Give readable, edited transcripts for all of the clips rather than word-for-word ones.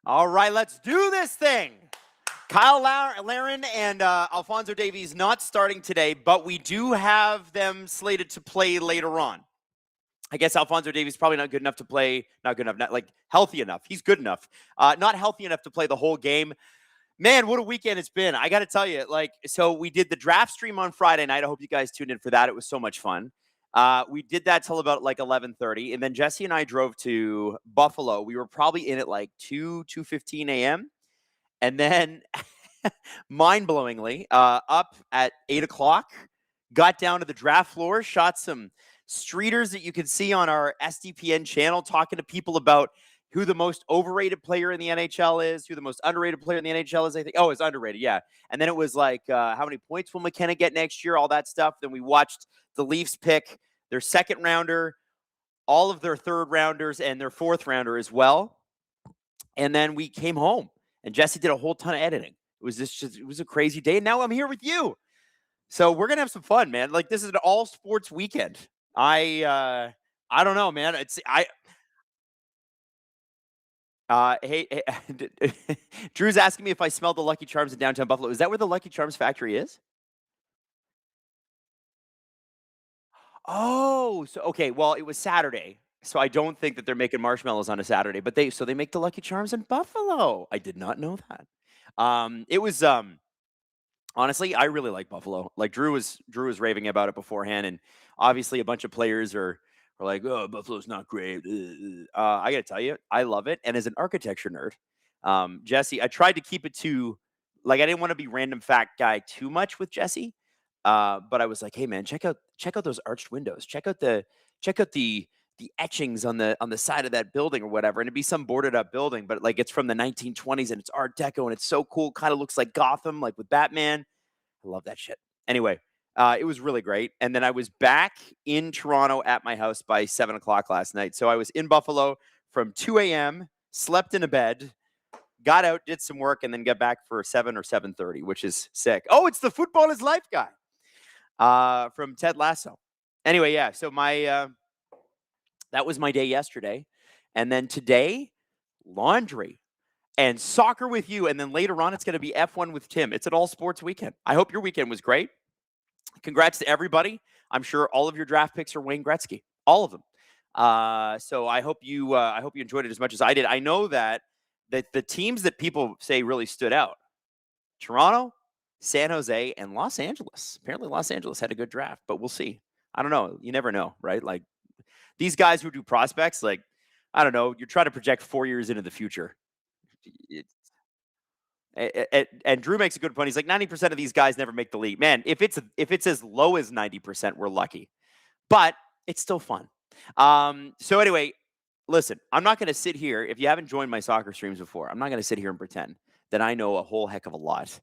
All right, let's do this thing. Kyle Laren and Alfonso Davies not starting today, but we do have them slated to play later on. I guess Alfonso Davies probably not good enough to play, not good enough, not like healthy enough. He's good enough, not healthy enough to play the whole game. Man, what a weekend it's been. I got to tell you, so we did the draft stream on Friday night. I hope you guys tuned in for that. It was so much fun. We did that till about like 11:30, and then Jesse and I drove to Buffalo. We were probably in at like 2:15 a.m. And then, mind-blowingly, up at 8 o'clock, got down to the draft floor, shot some streeters that you can see on our SDPN channel, talking to people about who the most overrated player in the NHL is, who the most underrated player in the NHL is, I think. Oh, it's underrated, yeah. And then it was like, how many points will McKenna get next year, all that stuff. Then we watched the Leafs pick their second rounder, all of their third rounders, and their fourth rounder as well. And then we came home. And Jesse did a whole ton of editing. It was a crazy day. And now I'm here with you. So we're gonna have some fun, man. Like, this is an all sports weekend. I don't know, man. Hey, Drew's asking me if I smelled the Lucky Charms in downtown Buffalo. Is that where the Lucky Charms factory is? Oh, so okay. Well, it was Saturday, so I don't think that they're making marshmallows on a Saturday. But they make the Lucky Charms in Buffalo. I did not know that. It was honestly, I really like Buffalo. Like Drew was raving about it beforehand, and obviously a bunch of players are like, "Oh, Buffalo's not great." I got to tell you, I love it. And as an architecture nerd, Jesse, I tried to keep it to like I didn't want to be random fact guy too much with Jesse, but I was like, "Hey, man, check out those arched windows. Check out the etchings on the side of that building or whatever." And it'd be some boarded up building, but like it's from the 1920s and it's Art Deco and it's so cool. Kind of looks like Gotham, like with Batman. I love that shit. Anyway, it was really great. And then I was back in Toronto at my house by 7 o'clock last night. So I was in Buffalo from 2 a.m., slept in a bed, got out, did some work, and then got back for 7 or 7:30, which is sick. Oh, it's the Football is Life guy from Ted Lasso. Anyway, yeah. So that was my day yesterday. And then today, laundry and soccer with you. And then later on, it's going to be F1 with Tim. It's an all sports weekend. I hope your weekend was great. Congrats to everybody. I'm sure all of your draft picks are Wayne Gretzky, all of them. So I hope you enjoyed it as much as I did. I know that the teams that people say really stood out: Toronto, San Jose, and Los Angeles. Apparently, Los Angeles had a good draft, but we'll see. I don't know. You never know, right? Like these guys who do prospects, like I don't know. You're trying to project 4 years into the future. And Drew makes a good point. He's like 90% of these guys never make the league. Man, if it's as low as 90%, we're lucky. But it's still fun. So anyway, listen, I'm not going to sit here. If you haven't joined my soccer streams before, I'm not going to sit here and pretend that I know a whole heck of a lot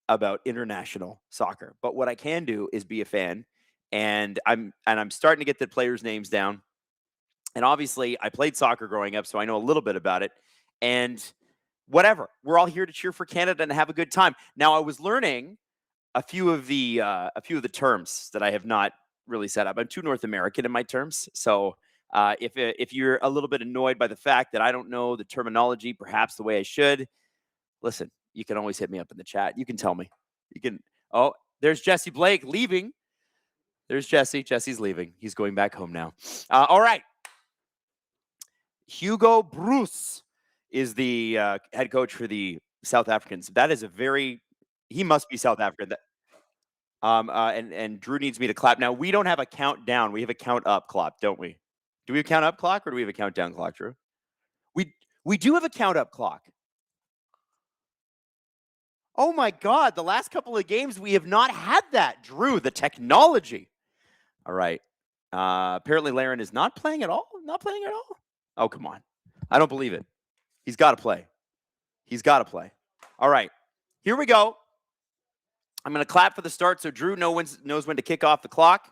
about international soccer. But what I can do is be a fan, and I'm starting to get the players' names down. And obviously, I played soccer growing up, so I know a little bit about it. And whatever, we're all here to cheer for Canada and have a good time. Now, I was learning a few of the terms that I have not really set up. I'm too North American in my terms, so if you're a little bit annoyed by the fact that I don't know the terminology perhaps the way I should, listen, you can always hit me up in the chat. You can tell me. You can. Oh, there's Jesse Blake leaving. There's Jesse. Jesse's leaving. He's going back home now. All right. Hugo Bruce is the head coach for the South Africans. That is he must be South African. And Drew needs me to clap. Now, we don't have a countdown. We have a count up clock, don't we? Do we have a count up clock or do we have a countdown clock, Drew? We do have a count up clock. Oh my God, the last couple of games we have not had that, Drew, the technology. All right. Apparently Laren is not playing at all. Not playing at all. Oh, come on. I don't believe it. He's got to play. He's got to play. All right. Here we go. I'm going to clap for the start so Drew knows when to kick off the clock.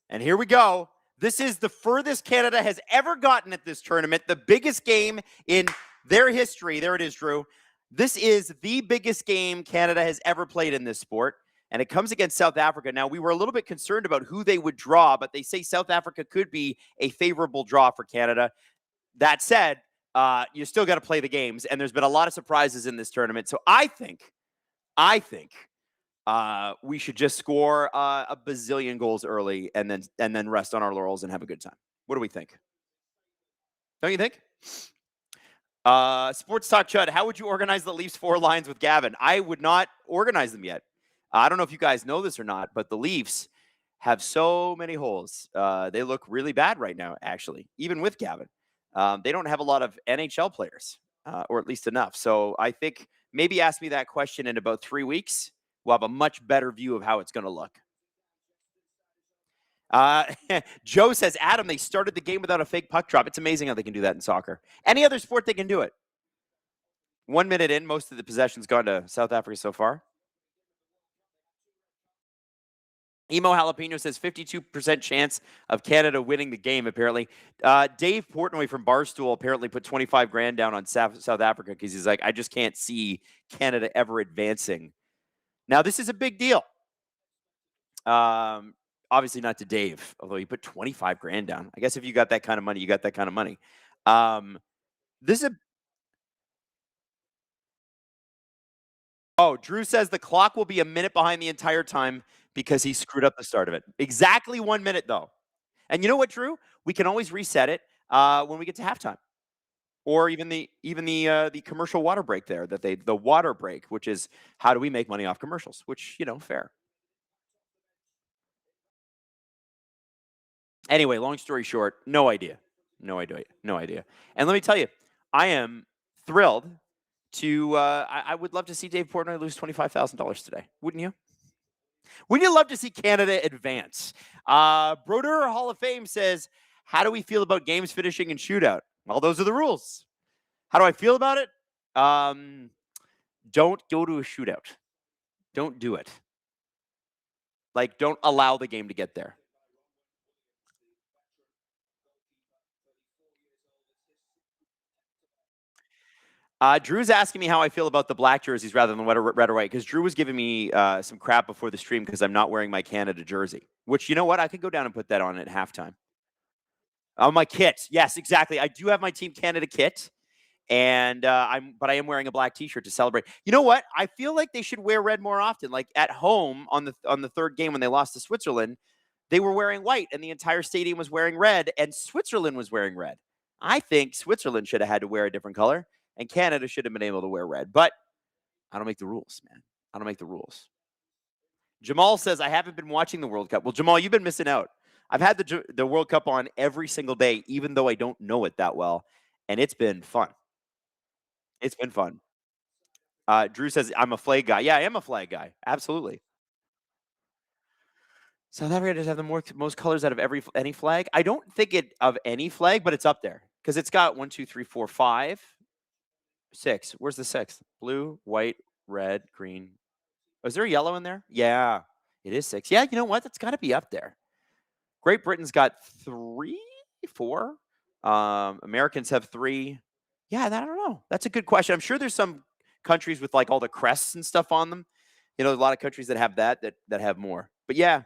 And here we go. This is the furthest Canada has ever gotten at this tournament, the biggest game in their history. There it is, Drew. This is the biggest game Canada has ever played in this sport, and it comes against South Africa. Now, we were a little bit concerned about who they would draw, but they say South Africa could be a favorable draw for Canada. That said, you still got to play the games, and there's been a lot of surprises in this tournament. So I think we should just score a bazillion goals early, and then rest on our laurels and have a good time. What do we think? Don't you think? Sports Talk Chud, how would you organize the Leafs four lines with Gavin? I would not organize them yet. I don't know if you guys know this or not, but the Leafs have so many holes. They look really bad right now, actually, even with Gavin. They don't have a lot of NHL players, or at least enough. So I think maybe ask me that question in about 3 weeks. We'll have a much better view of how it's going to look. Uh, Joe says, Adam, they started the game without a fake puck drop. It's amazing how they can do that in soccer. Any other sport, they can do it. 1 minute in, most of the possession's gone to South Africa so far. Emo Jalapeno says 52% chance of Canada winning the game, apparently. Dave Portnoy from Barstool apparently put 25 grand down on South Africa because he's like, I just can't see Canada ever advancing. Now, this is a big deal. Obviously not to Dave, although he put 25 grand down. I guess if you got that kind of money, you got that kind of money. This is a Oh, Drew says the clock will be a minute behind the entire time because he screwed up the start of it. Exactly 1 minute, though. And you know what, Drew? We can always reset it when we get to halftime, or even the commercial water break there. The water break, which is how do we make money off commercials? Which fair. Anyway, long story short, no idea, no idea, no idea. And let me tell you, I am thrilled to. I would love to see Dave Portnoy lose $25,000 today. Wouldn't you? Wouldn't you love to see Canada advance? Broder Hall of Fame says, how do we feel about games finishing in shootout? Well, those are the rules. How do I feel about it? Don't go to a shootout. Don't do it. Like, don't allow the game to get there. Drew's asking me how I feel about the black jerseys rather than red or white, because Drew was giving me some crap before the stream because I'm not wearing my Canada jersey, which, you know what? I could go down and put that on at halftime. Oh, my kit. Yes, exactly. I do have my Team Canada kit, and I am wearing a black T-shirt to celebrate. You know what? I feel like they should wear red more often. Like at home on the third game when they lost to Switzerland, they were wearing white, and the entire stadium was wearing red, and Switzerland was wearing red. I think Switzerland should have had to wear a different color, and Canada should have been able to wear red. But I don't make the rules, man. I don't make the rules. Jamal says, I haven't been watching the World Cup. Well, Jamal, you've been missing out. I've had the World Cup on every single day, even though I don't know it that well, and it's been fun. It's been fun. Drew says, I'm a flag guy. Yeah, I am a flag guy. Absolutely. South Africa does have the most colors out of any flag. I don't think it of any flag, but it's up there because it's got 1, 2, 3, 4, 5, 6. Where's the sixth? Blue, white, red, green. Oh, is there a yellow in there? Yeah, it is 6. Yeah, you know what? That's got to be up there. Great Britain's got 3, 4. Americans have 3. Yeah, I don't know. That's a good question. I'm sure there's some countries with like all the crests and stuff on them. A lot of countries that have that have more. But yeah,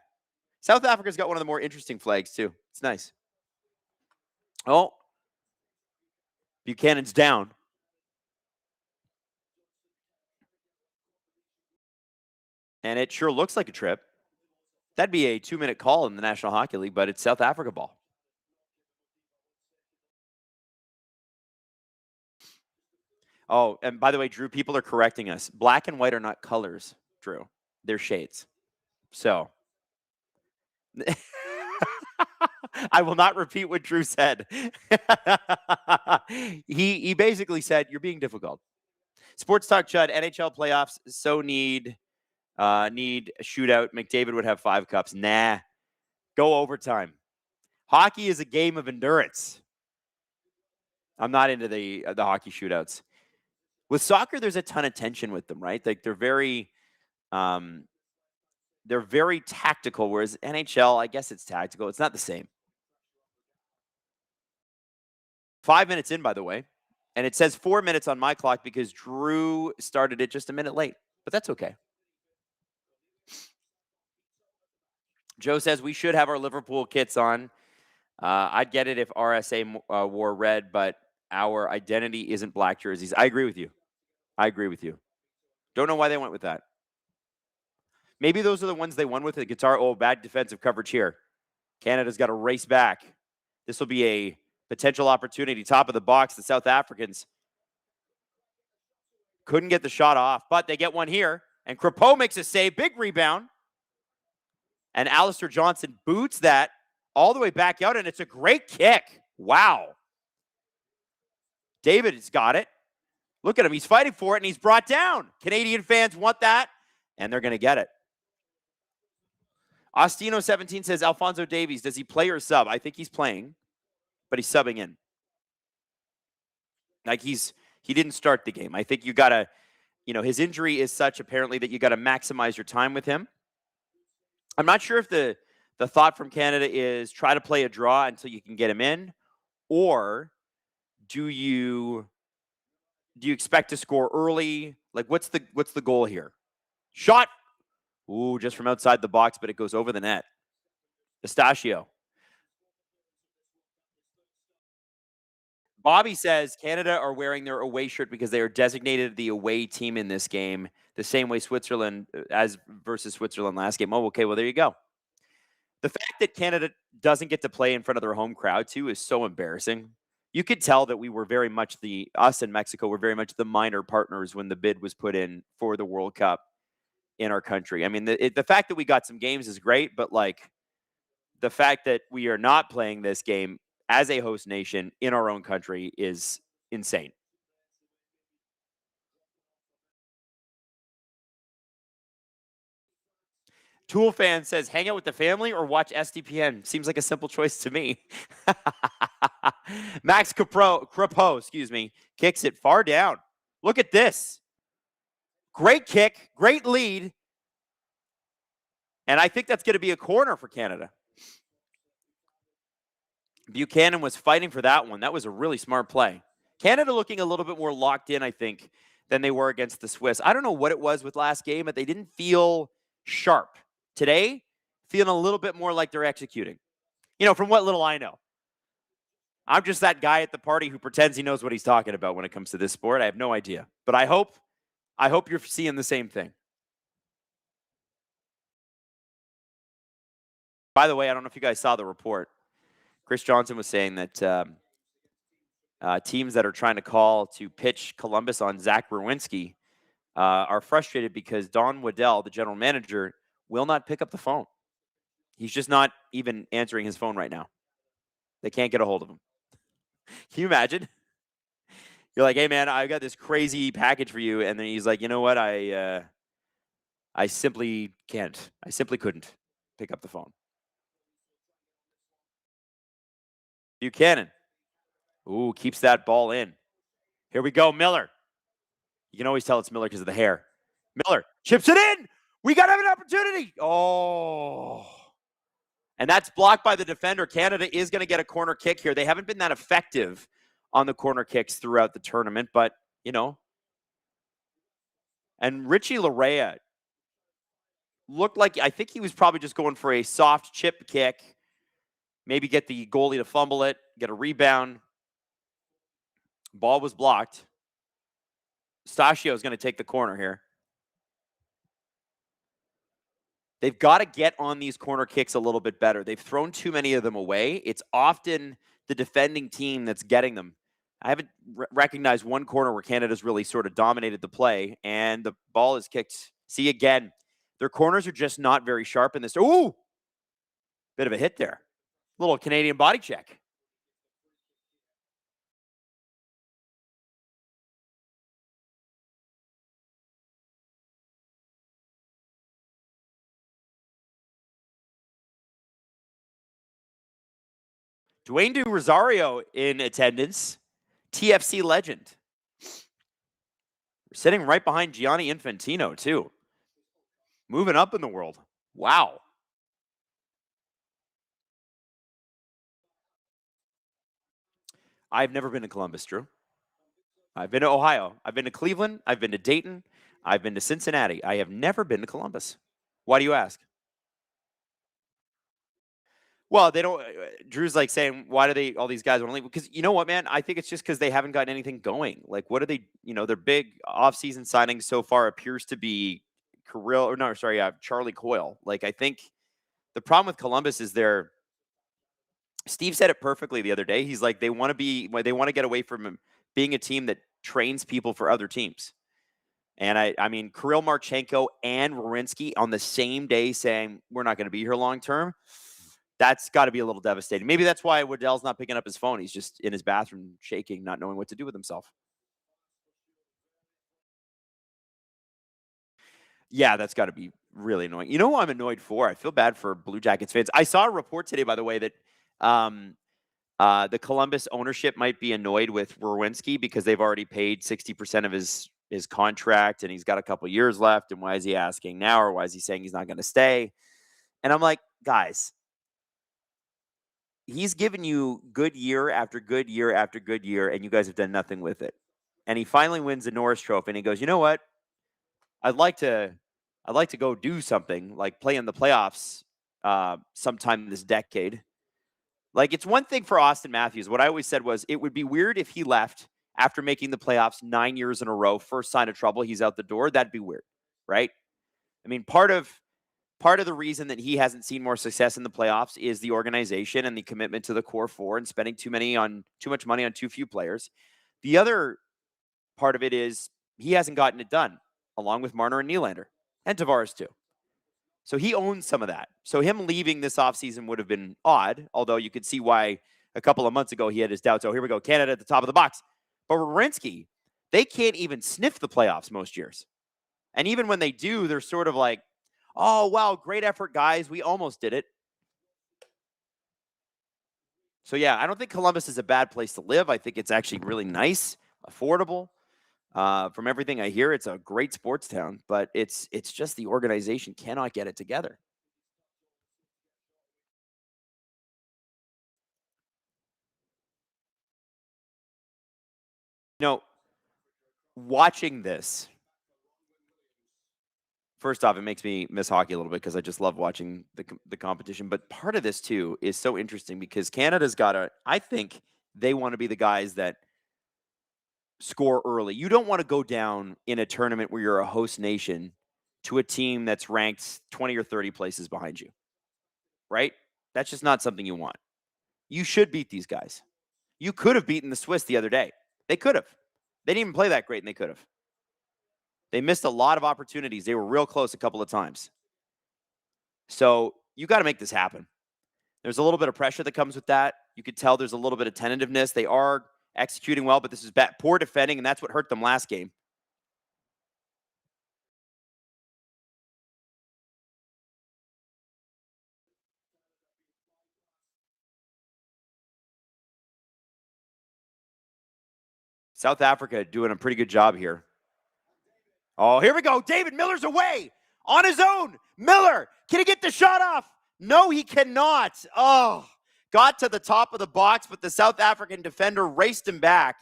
South Africa's got one of the more interesting flags too. It's nice. Oh, Buchanan's down. And it sure looks like a trip. That'd be a 2-minute call in the National Hockey League, but it's South Africa ball. Oh, and by the way, Drew, people are correcting us. Black and white are not colors, Drew. They're shades. So I will not repeat what Drew said. he basically said, you're being difficult. Sports Talk Chud, NHL playoffs so need a shootout. McDavid would have 5 cups. Nah. Go overtime. Hockey is a game of endurance. I'm not into the hockey shootouts. With soccer, there's a ton of tension with them, right? Like they're very tactical, whereas NHL, I guess it's tactical. It's not the same. 5 minutes in, by the way. And it says 4 minutes on my clock because Drew started it just a minute late. But that's okay. Joe says we should have our Liverpool kits on. I'd get it if RSA wore red, but our identity isn't black jerseys. I agree with you. I agree with you. Don't know why they went with that. Maybe those are the ones they won with the guitar. Oh, bad defensive coverage here. Canada's got to race back. This will be a potential opportunity. Top of the box, the South Africans couldn't get the shot off, but they get one here. And Crepeau makes a save. Big rebound. And Alistair Johnson boots that all the way back out, and it's a great kick. Wow. David's got it. Look at him. He's fighting for it, and he's brought down. Canadian fans want that, and they're going to get it. Ostino17 says, Alphonso Davies, does he play or sub? I think he's playing, but he's subbing in. Like he didn't start the game. I think you got to, his injury is such apparently that you got to maximize your time with him. I'm not sure if the thought from Canada is try to play a draw until you can get him in, or do you expect to score early? Like what's the goal here? Shot. Ooh, just from outside the box, but it goes over the net. Pistachio. Bobby says Canada are wearing their away shirt because they are designated the away team in this game, the same way Switzerland as versus Switzerland last game. Oh, okay. Well, there you go. The fact that Canada doesn't get to play in front of their home crowd too is so embarrassing. You could tell that we were very much us and Mexico were very much the minor partners when the bid was put in for the World Cup in our country. I mean, the fact that we got some games is great, but like the fact that we are not playing this game as a host nation in our own country is insane. Tool fan says, hang out with the family or watch SDPN. Seems like a simple choice to me. Max Crepeau, kicks it far down. Look at this. Great kick, great lead. And I think that's going to be a corner for Canada. Buchanan was fighting for that one. That was a really smart play. Canada looking a little bit more locked in, I think, than they were against the Swiss. I don't know what it was with last game, but they didn't feel sharp. Today, feeling a little bit more like they're executing. From what little I know. I'm just that guy at the party who pretends he knows what he's talking about when it comes to this sport. I have no idea. But I hope you're seeing the same thing. By the way, I don't know if you guys saw the report. Chris Johnson was saying that teams that are trying to call to pitch Columbus on Zach Berwinski are frustrated because Don Waddell, the general manager, will not pick up the phone. He's just not even answering his phone right now. They can't get a hold of him. Can you imagine? You're like, hey, man, I got this crazy package for you. And then he's like, you know what? I simply can't. I simply couldn't pick up the phone. Buchanan. Ooh, keeps that ball in. Here we go, Miller. You can always tell it's Miller because of the hair. Miller chips it in. We got to have an opportunity. Oh. And that's blocked by the defender. Canada is going to get a corner kick here. They haven't been that effective on the corner kicks throughout the tournament, but, And Richie Larea looked like, I think he was probably just going for a soft chip kick, maybe get the goalie to fumble it, get a rebound. Ball was blocked. Stachio is going to take the corner here. They've got to get on these corner kicks a little bit better. They've thrown too many of them away. It's often the defending team that's getting them. I haven't recognized one corner where Canada's really sort of dominated the play, and the ball is kicked. See, again, their corners are just not very sharp in this. Ooh! Bit of a hit there. Little Canadian body check. Dwayne De Rosario in attendance. TFC legend. We're sitting right behind Gianni Infantino, too. Moving up in the world. Wow. I've never been to Columbus, Drew. I've been to Ohio. I've been to Cleveland. I've been to Dayton. I've been to Cincinnati. I have never been to Columbus. Why do you ask? Well, they don't. Drew's like saying, why do they? All these guys want to leave? Because you know what, man? I think it's just because they haven't gotten anything going. Like, what are they? Their big offseason signings so far appears to be Kirill, or no, sorry, Charlie Coyle. Like, I think the problem with Columbus is they're. Steve said it perfectly the other day. He's like, they want to get away from being a team that trains people for other teams. And I mean, Kirill Marchenko and Werenski on the same day saying we're not going to be here long term. That's got to be a little devastating. Maybe that's why Waddell's not picking up his phone. He's just in his bathroom shaking, not knowing what to do with himself. Yeah, that's got to be really annoying. You know who I'm annoyed for? I feel bad for Blue Jackets fans. I saw a report today, by the way, that the Columbus ownership might be annoyed with Werenski because they've already paid 60% of his contract and he's got a couple years left. And why is he asking now, or why is he saying he's not going to stay? And I'm like, guys, he's given you good year after good year after good year, and you guys have done nothing with it. And he finally wins the Norris Trophy, and he goes, you know what? I'd like to go do something like play in the playoffs sometime this decade. Like, it's one thing for Austin Matthews. What I always said was it would be weird if he left after making the playoffs 9 years in a row. First sign of trouble, he's out the door. That'd be weird, right? I mean, part of the reason that he hasn't seen more success in the playoffs is the organization and the commitment to the core four and spending too much money on too few players. The other part of it is he hasn't gotten it done, along with Marner and Nylander and Tavares too. So he owns some of that. So him leaving this offseason would have been odd, although you could see why a couple of months ago he had his doubts. Oh, here we go, Canada at the top of the box. But Werenski, they can't even sniff the playoffs most years. And even when they do, they're sort of like, oh, wow, great effort, guys. We almost did it. So, yeah, I don't think Columbus is a bad place to live. I think it's actually really nice, affordable. From everything I hear, it's a great sports town, but it's just the organization cannot get it together. Watching this, first off, it makes me miss hockey a little bit because I just love watching the competition. But part of this too is so interesting because Canada's I think they want to be the guys that score early. You don't want to go down in a tournament where you're a host nation to a team that's ranked 20 or 30 places behind you, right? That's just not something you want. You should beat these guys. You could have beaten the Swiss the other day. They could have. They didn't even play that great, and they could have. They missed a lot of opportunities. They were real close a couple of times. So you got to make this happen. There's a little bit of pressure that comes with that. You could tell there's a little bit of tentativeness. They are executing well, but this is poor defending, and that's what hurt them last game. South Africa doing a pretty good job here. Oh, here we go. David Miller's away on his own. Miller, can he get the shot off? No, he cannot. Oh, got to the top of the box, but the South African defender raced him back.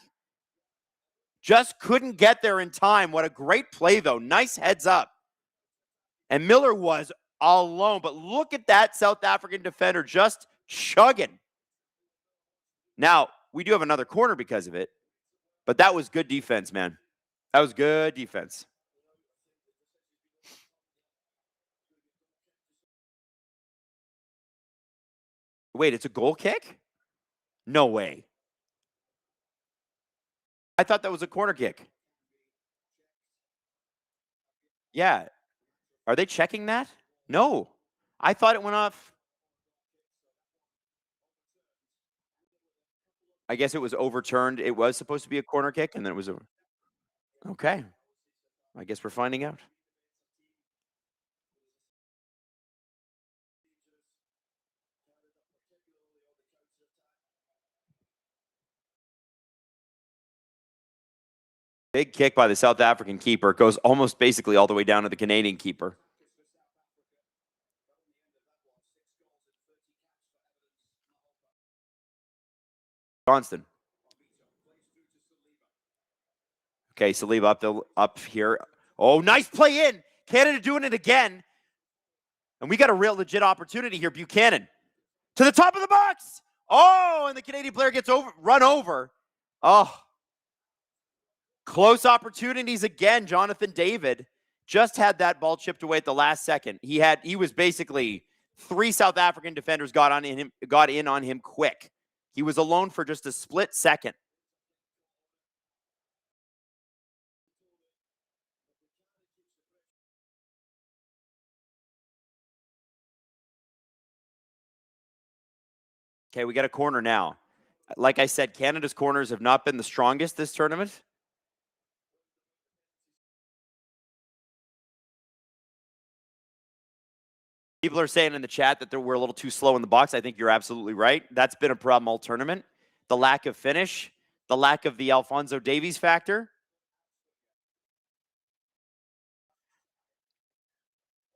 Just couldn't get there in time. What a great play, though. Nice heads up. And Miller was alone. But look at that South African defender just chugging. Now, we do have another corner because of it, but that was good defense, man. That was good defense. Wait, it's a goal kick? No way. I thought that was a corner kick. Yeah. Are they checking that? No. I thought it went off. I guess it was overturned. It was supposed to be a corner kick, and then it was over. Okay. I guess we're finding out. Big kick by the South African keeper. Goes almost basically all the way down to the Canadian keeper. Johnston. Okay, Saliba up here. Oh, nice play in. Canada doing it again. And we got a real legit opportunity here. Buchanan. To the top of the box. Oh, and the Canadian player gets run over. Oh, close opportunities again. Jonathan David just had that ball chipped away at the last second. He was basically 3 South African defenders got in on him quick. He was alone for just a split second. Okay, we got a corner now. Like I said, Canada's corners have not been the strongest this tournament. People are saying in the chat that we're a little too slow in the box. I think you're absolutely right. That's been a problem all tournament. The lack of finish, the lack of the Alphonso Davies factor.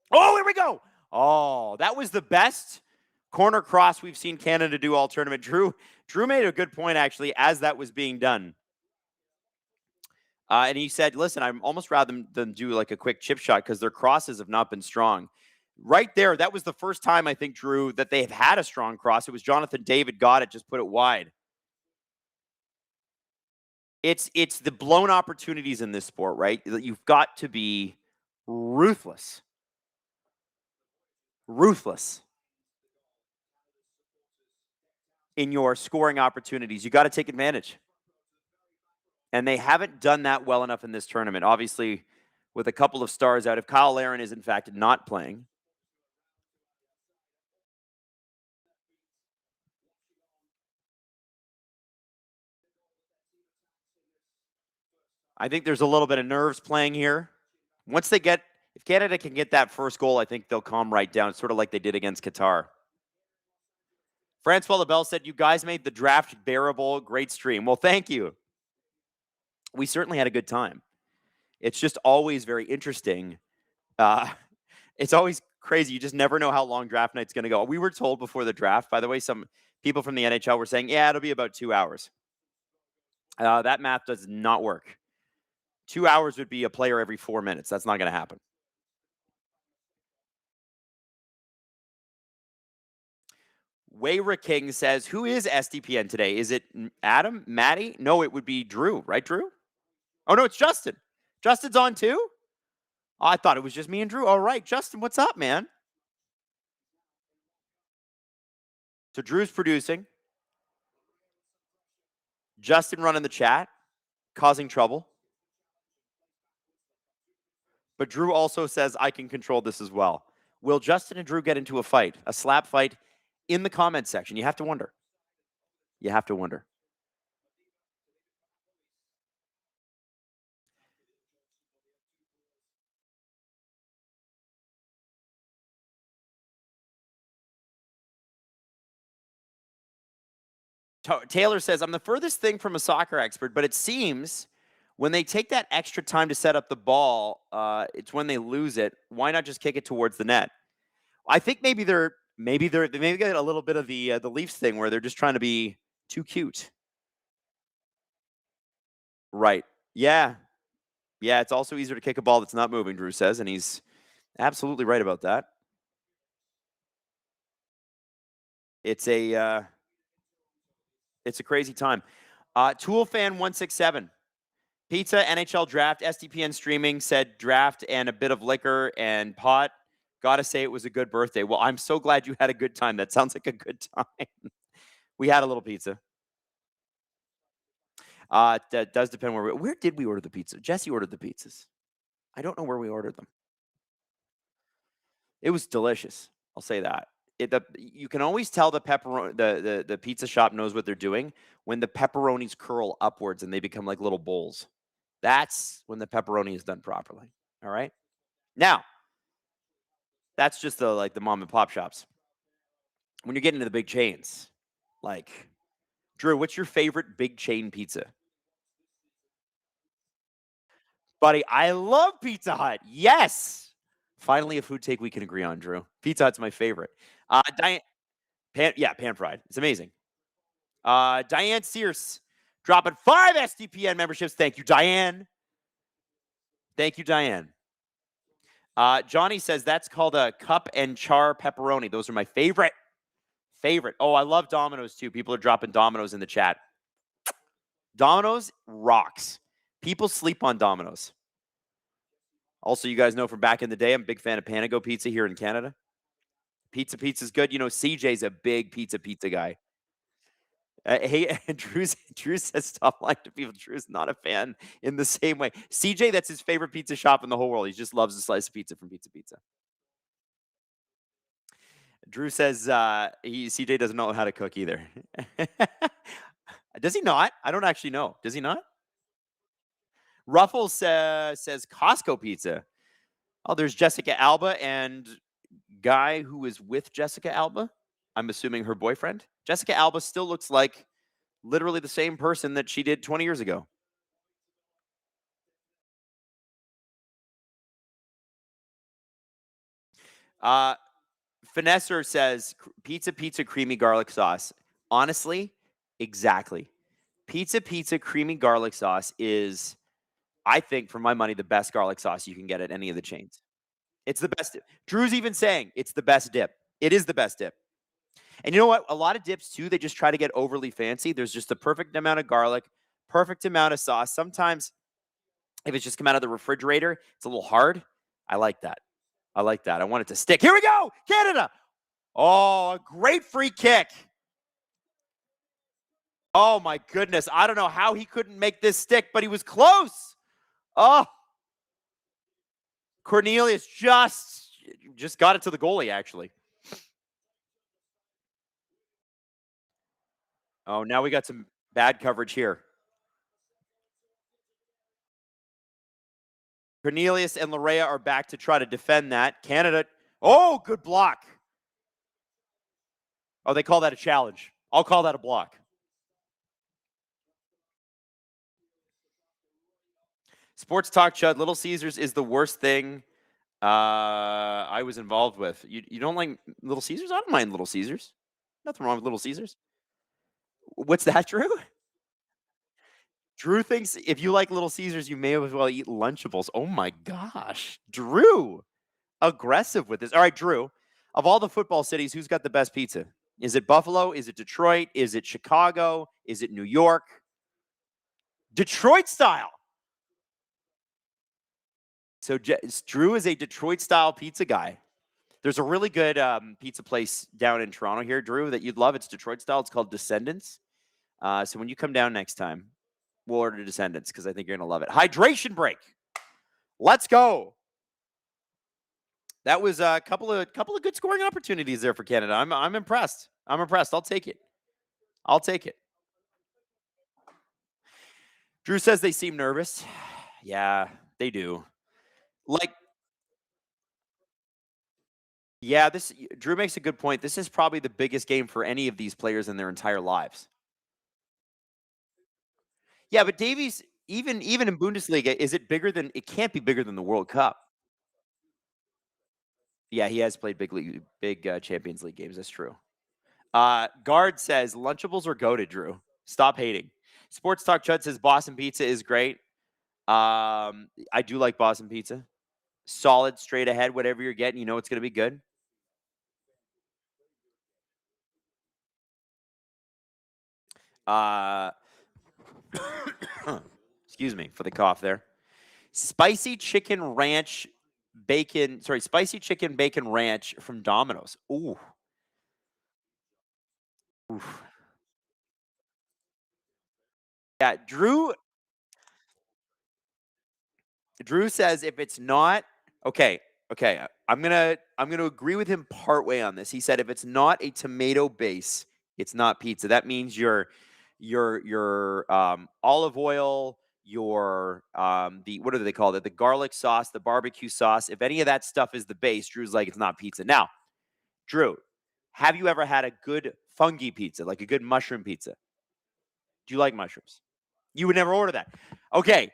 Oh, here we go. Oh, that was the best corner cross we've seen Canada do all tournament. Drew made a good point, actually, as that was being done. And he said, listen, I'm almost rather than do like a quick chip shot because their crosses have not been strong. Right there, that was the first time, I think, Drew, that they have had a strong cross. It was Jonathan David got it, just put it wide. It's the blown opportunities in this sport, right? You've got to be ruthless. Ruthless in your scoring opportunities. You got to take advantage. And they haven't done that well enough in this tournament. Obviously, with a couple of stars out, if Kyle Larin is in fact not playing. I think there's a little bit of nerves playing here. Once if Canada can get that first goal, I think they'll calm right down, sort of like they did against Qatar. Francois Lebel said, you guys made the draft bearable. Great stream. Well, thank you. We certainly had a good time. It's just always very interesting. It's always crazy. You just never know how long draft night's going to go. We were told before the draft, by the way, some people from the NHL were saying, yeah, it'll be about 2 hours. That math does not work. 2 hours would be a player every 4 minutes. That's not going to happen. Wayra King says, who is SDPN today? Is it Adam? Maddie? No, it would be Drew, right, Drew? Oh, no, it's Justin. Justin's on too? Oh, I thought it was just me and Drew. All right, Justin, what's up, man? So Drew's producing. Justin running the chat, causing trouble. But Drew also says, I can control this as well. Will Justin and Drew get into a fight, a slap fight, in the comment section? You have to wonder. You have to wonder. Taylor says, I'm the furthest thing from a soccer expert, but it seems when they take that extra time to set up the ball, it's when they lose it. Why not just kick it towards the net? I think maybe they get a little bit of the Leafs thing where they're just trying to be too cute. Right. Yeah. Yeah, it's also easier to kick a ball that's not moving, Drew says, and he's absolutely right about that. It's a crazy time. Tool fan 167. Pizza, NHL draft, SDPN streaming, said draft and a bit of liquor and pot. Gotta say it was a good birthday. Well, I'm so glad you had a good time. That sounds like a good time. We had a little pizza. That does depend where did we order the pizza? Jesse ordered the pizzas. I don't know where we ordered them. It was delicious. I'll say that. You can always tell the pepperoni, the pizza shop knows what they're doing when the pepperonis curl upwards and they become like little bowls. That's when the pepperoni is done properly. All right. Now, that's just the mom and pop shops. When you get into the big chains, like Drew, what's your favorite big chain pizza? Buddy, I love Pizza Hut. Yes. Finally, a food take we can agree on, Drew. Pizza Hut's my favorite. Diane, pan fried. It's amazing. Diane Sears dropping 5 SDPN memberships. Thank you, Diane. Thank you, Diane. Johnny says that's called a cup and char pepperoni. Those are my favorite. Favorite. Oh, I love Domino's too. People are dropping Domino's in the chat. Domino's rocks. People sleep on Domino's. Also, you guys know from back in the day, I'm a big fan of Panago Pizza here in Canada. Pizza's good. You know, CJ's a big pizza guy. Hey, Drew says stop lying to people. Drew's not a fan in the same way. CJ, that's his favorite pizza shop in the whole world. He just loves a slice of pizza from Pizza. Drew says CJ doesn't know how to cook either. Does he not? I don't actually know. Does he not? Ruffles says Costco pizza. Oh, there's Jessica Alba and guy who is with Jessica Alba. I'm assuming her boyfriend. Jessica Alba still looks like literally the same person that she did 20 years ago. Finesser says pizza, creamy garlic sauce. Honestly, exactly. Pizza, creamy garlic sauce is, I think, for my money, the best garlic sauce you can get at any of the chains. It's the best dip. Drew's even saying it's the best dip. It is the best dip. And you know what? A lot of dips, too, they just try to get overly fancy. There's just the perfect amount of garlic, perfect amount of sauce. Sometimes, if it's just come out of the refrigerator, it's a little hard. I like that. I want it to stick. Here we go, Canada. Oh, a great free kick. Oh, my goodness. I don't know how he couldn't make this stick, but he was close. Oh, Cornelius just got it to the goalie, actually. Oh, now we got some bad coverage here. Cornelius and Larea are back to try to defend that. Canada, oh, good block. Oh, they call that a challenge. I'll call that a block. Sports Talk Chud, Little Caesars is the worst thing I was involved with. You don't like Little Caesars? I don't mind Little Caesars. Nothing wrong with Little Caesars. What's that, Drew? Drew thinks if you like Little Caesars, you may as well eat Lunchables. Oh my gosh. Drew, aggressive with this. All right, Drew, of all the football cities, who's got the best pizza? Is it Buffalo? Is it Detroit? Is it Chicago? Is it New York? Detroit style. So Drew is a Detroit style pizza guy. There's a really good pizza place down in Toronto here, Drew, that you'd love. It's Detroit style. It's called Descendants. So when you come down next time, we'll order Descendants because I think you're going to love it. Hydration break. Let's go. That was a couple of good scoring opportunities there for Canada. I'm impressed. I'll take it. Drew says they seem nervous. Yeah, they do. Like, yeah, Drew makes a good point. This is probably the biggest game for any of these players in their entire lives. Yeah, but Davies, even in Bundesliga, is it bigger than? It can't be bigger than the World Cup. Yeah, he has played big Champions League games. That's true. Guard says Lunchables are goated. Drew, stop hating. Sports Talk Chud says Boston Pizza is great. I do like Boston Pizza. Solid, straight ahead. Whatever you're getting, you know it's going to be good. Excuse me for the cough there. Spicy chicken bacon ranch from Domino's. Ooh. Oof. Yeah, Drew says if it's not okay, I'm gonna agree with him partway on this. He said if it's not a tomato base, it's not pizza. That means your olive oil, your the what do they call it? The garlic sauce, the barbecue sauce. If any of that stuff is the base, Drew's like it's not pizza. Now, Drew, have you ever had a good fungi pizza, like a good mushroom pizza? Do you like mushrooms? You would never order that. Okay,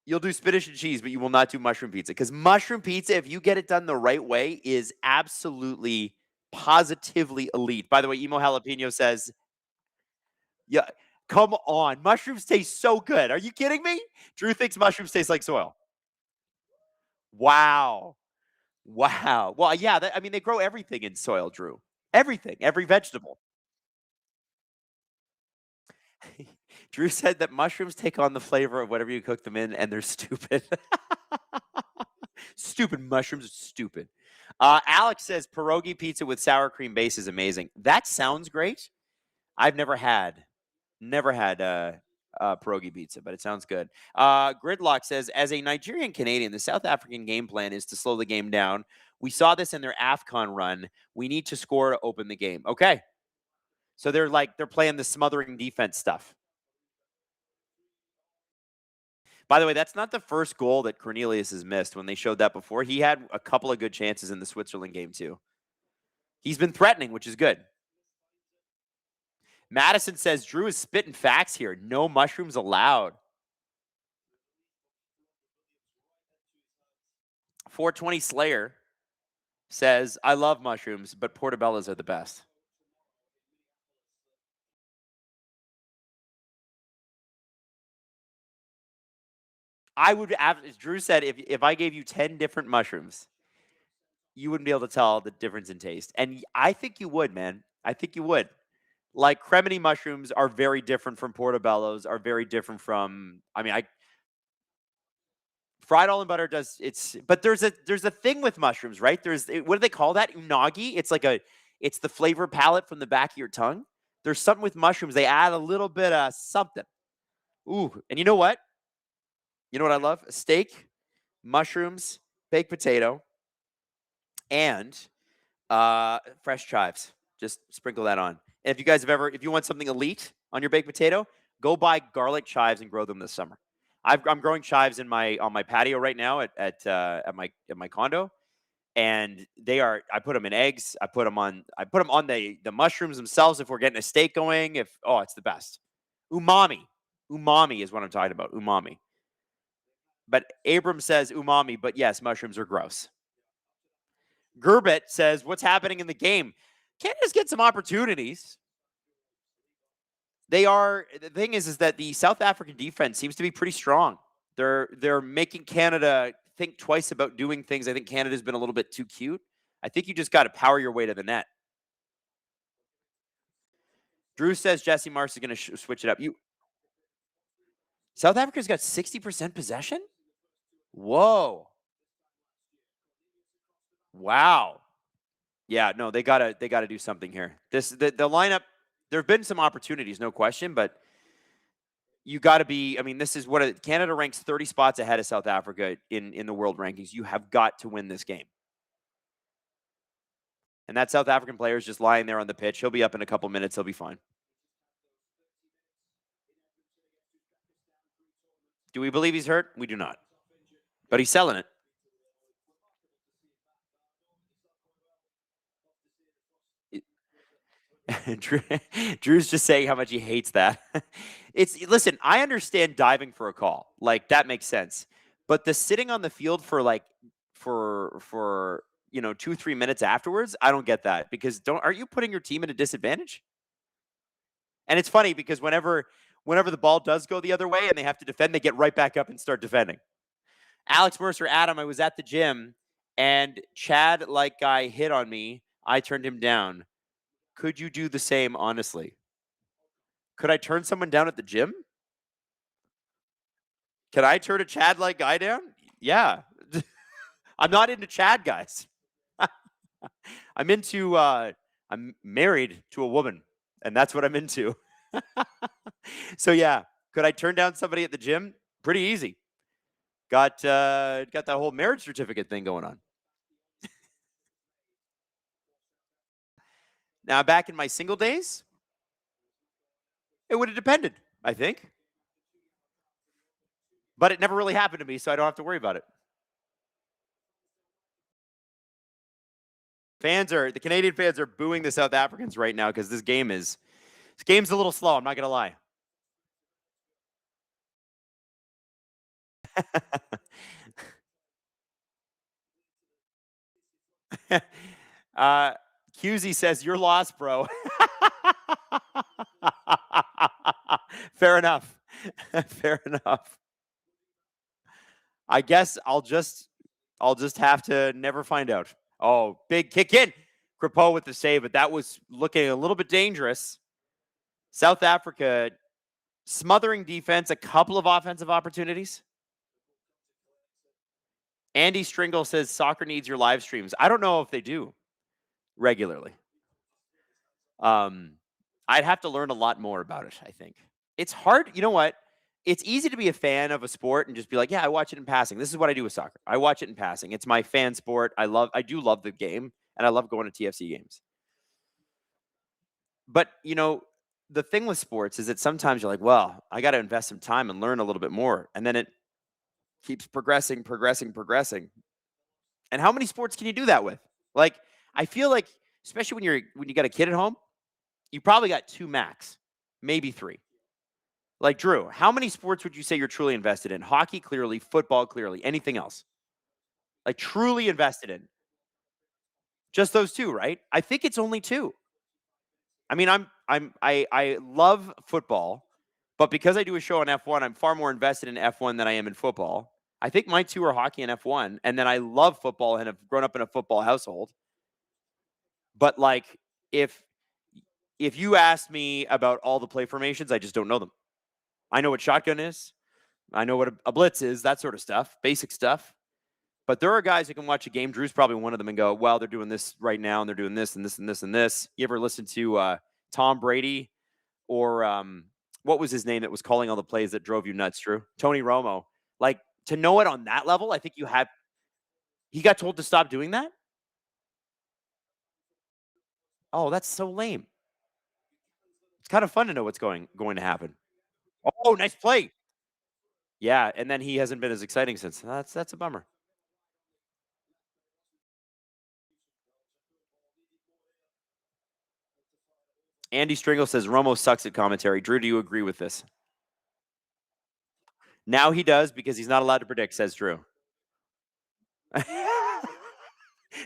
you'll do spinach and cheese, but you will not do mushroom pizza. Because mushroom pizza, if you get it done the right way, is absolutely, positively elite. By the way, Emo Jalapeno says, yeah, come on. Mushrooms taste so good. Are you kidding me? Drew thinks mushrooms taste like soil. Wow. Well, yeah, I mean, they grow everything in soil, Drew. Everything, every vegetable. Drew said that mushrooms take on the flavor of whatever you cook them in, and they're stupid. Stupid mushrooms are stupid. Alex says pierogi pizza with sour cream base is amazing. That sounds great. I've never had pierogi pizza, but it sounds good. Gridlock says, as a Nigerian Canadian, the South African game plan is to slow the game down. We saw this in their AFCON run. We need to score to open the game. Okay. So they're playing the smothering defense stuff. By the way, that's not the first goal that Cornelius has missed. When they showed that before, he had a couple of good chances in the Switzerland game too. He's been threatening, which is good. Madison says Drew is spitting facts here. No mushrooms allowed. 420 Slayer says, I love mushrooms, but portobellos are the best. I would, as Drew said, if I gave you 10 different mushrooms, you wouldn't be able to tell the difference in taste. And I think you would, man. I think you would. Like cremini mushrooms are very different from portobellos, are very different from, fried almond butter does but there's a thing with mushrooms, right? What do they call that? Unagi. It's the flavor palette from the back of your tongue. There's something with mushrooms. They add a little bit of something. Ooh, and you know what? You know what I love? Steak, mushrooms, baked potato, and fresh chives. Just sprinkle that on. And if you guys if you want something elite on your baked potato, go buy garlic chives and grow them this summer. I'm growing chives on my patio right now at my condo, and I put them in eggs. I put them on the mushrooms themselves if we're getting a steak going. It's the best. Umami is what I'm talking about. Umami. But Abram says umami, but yes, mushrooms are gross. Gerbet says, what's happening in the game? Canada's get some opportunities. The thing is that the South African defense seems to be pretty strong. They're making Canada think twice about doing things. I think Canada's been a little bit too cute. I think you just got to power your way to the net. Drew says Jesse Marsh is going to switch it up. South Africa's got 60% possession? Whoa. Wow. Yeah, no, they gotta do something here. The lineup. There have been some opportunities, no question, but you got to be. This is what Canada ranks 30 spots ahead of South Africa in the world rankings. You have got to win this game. And that South African player is just lying there on the pitch. He'll be up in a couple minutes. He'll be fine. Do we believe he's hurt? We do not. But he's selling it. Drew's just saying how much he hates that. Listen, I understand diving for a call. Like, that makes sense. But the sitting on the field for 2-3 minutes afterwards, I don't get that. Because aren't you putting your team at a disadvantage? And it's funny because whenever the ball does go the other way and they have to defend, they get right back up and start defending. Alex Mercer, Adam, I was at the gym and Chad guy hit on me. I turned him down. Could you do the same honestly? Could I turn someone down at the gym? Can I turn a Chad guy down? Yeah. I'm not into Chad guys. I'm married to a woman, and that's what I'm into. So yeah, could I turn down somebody at the gym? Pretty easy. Got that whole marriage certificate thing going on. Now, back in my single days, it would have depended, I think. But it never really happened to me, so I don't have to worry about it. The Canadian fans are booing the South Africans right now because this game's a little slow. I'm not going to lie. QZ says, you're lost, bro. Fair enough. Fair enough. I guess I'll just have to never find out. Oh, big kick in. Crepeau with the save, but that was looking a little bit dangerous. South Africa smothering defense, a couple of offensive opportunities. Andy Stringle says soccer needs your live streams. I don't know if they do regularly. I'd have to learn a lot more about it, I think. It's hard. You know what? It's easy to be a fan of a sport and just be like, yeah, I watch it in passing. This is what I do with soccer. I watch it in passing. It's my fan sport. I do love the game, and I love going to TFC games. But, the thing with sports is that sometimes you're like, well, I got to invest some time and learn a little bit more. And then it keeps progressing, progressing, progressing. And how many sports can you do that with? Like, I feel like, especially when you got a kid at home, you probably got 2 max, maybe 3. Like, Drew, how many sports would you say you're truly invested in? Hockey, clearly. Football, clearly. Anything else? Like, truly invested in? Just those 2, right? I think it's only 2. I mean, I love football, but because I do a show on F1, I'm far more invested in F1 than I am in football. I think my 2 are hockey and F1, and then I love football and have grown up in a football household. But like, if you asked me about all the play formations, I just don't know them. I know what shotgun is. I know what a blitz is, that sort of stuff, basic stuff. But there are guys who can watch a game. Drew's probably one of them and go, well, they're doing this right now, and they're doing this and this and this and this. You ever listen to Tom Brady or what was his name that was calling all the plays that drove you nuts, Drew? Tony Romo. Like, to know it on that level, I think he got told to stop doing that? Oh, that's so lame. It's kind of fun to know what's going to happen. Oh, nice play. Yeah, and then he hasn't been as exciting since. That's a bummer. Andy Stringle says Romo sucks at commentary. Drew, do you agree with this? Now he does because he's not allowed to predict, says Drew.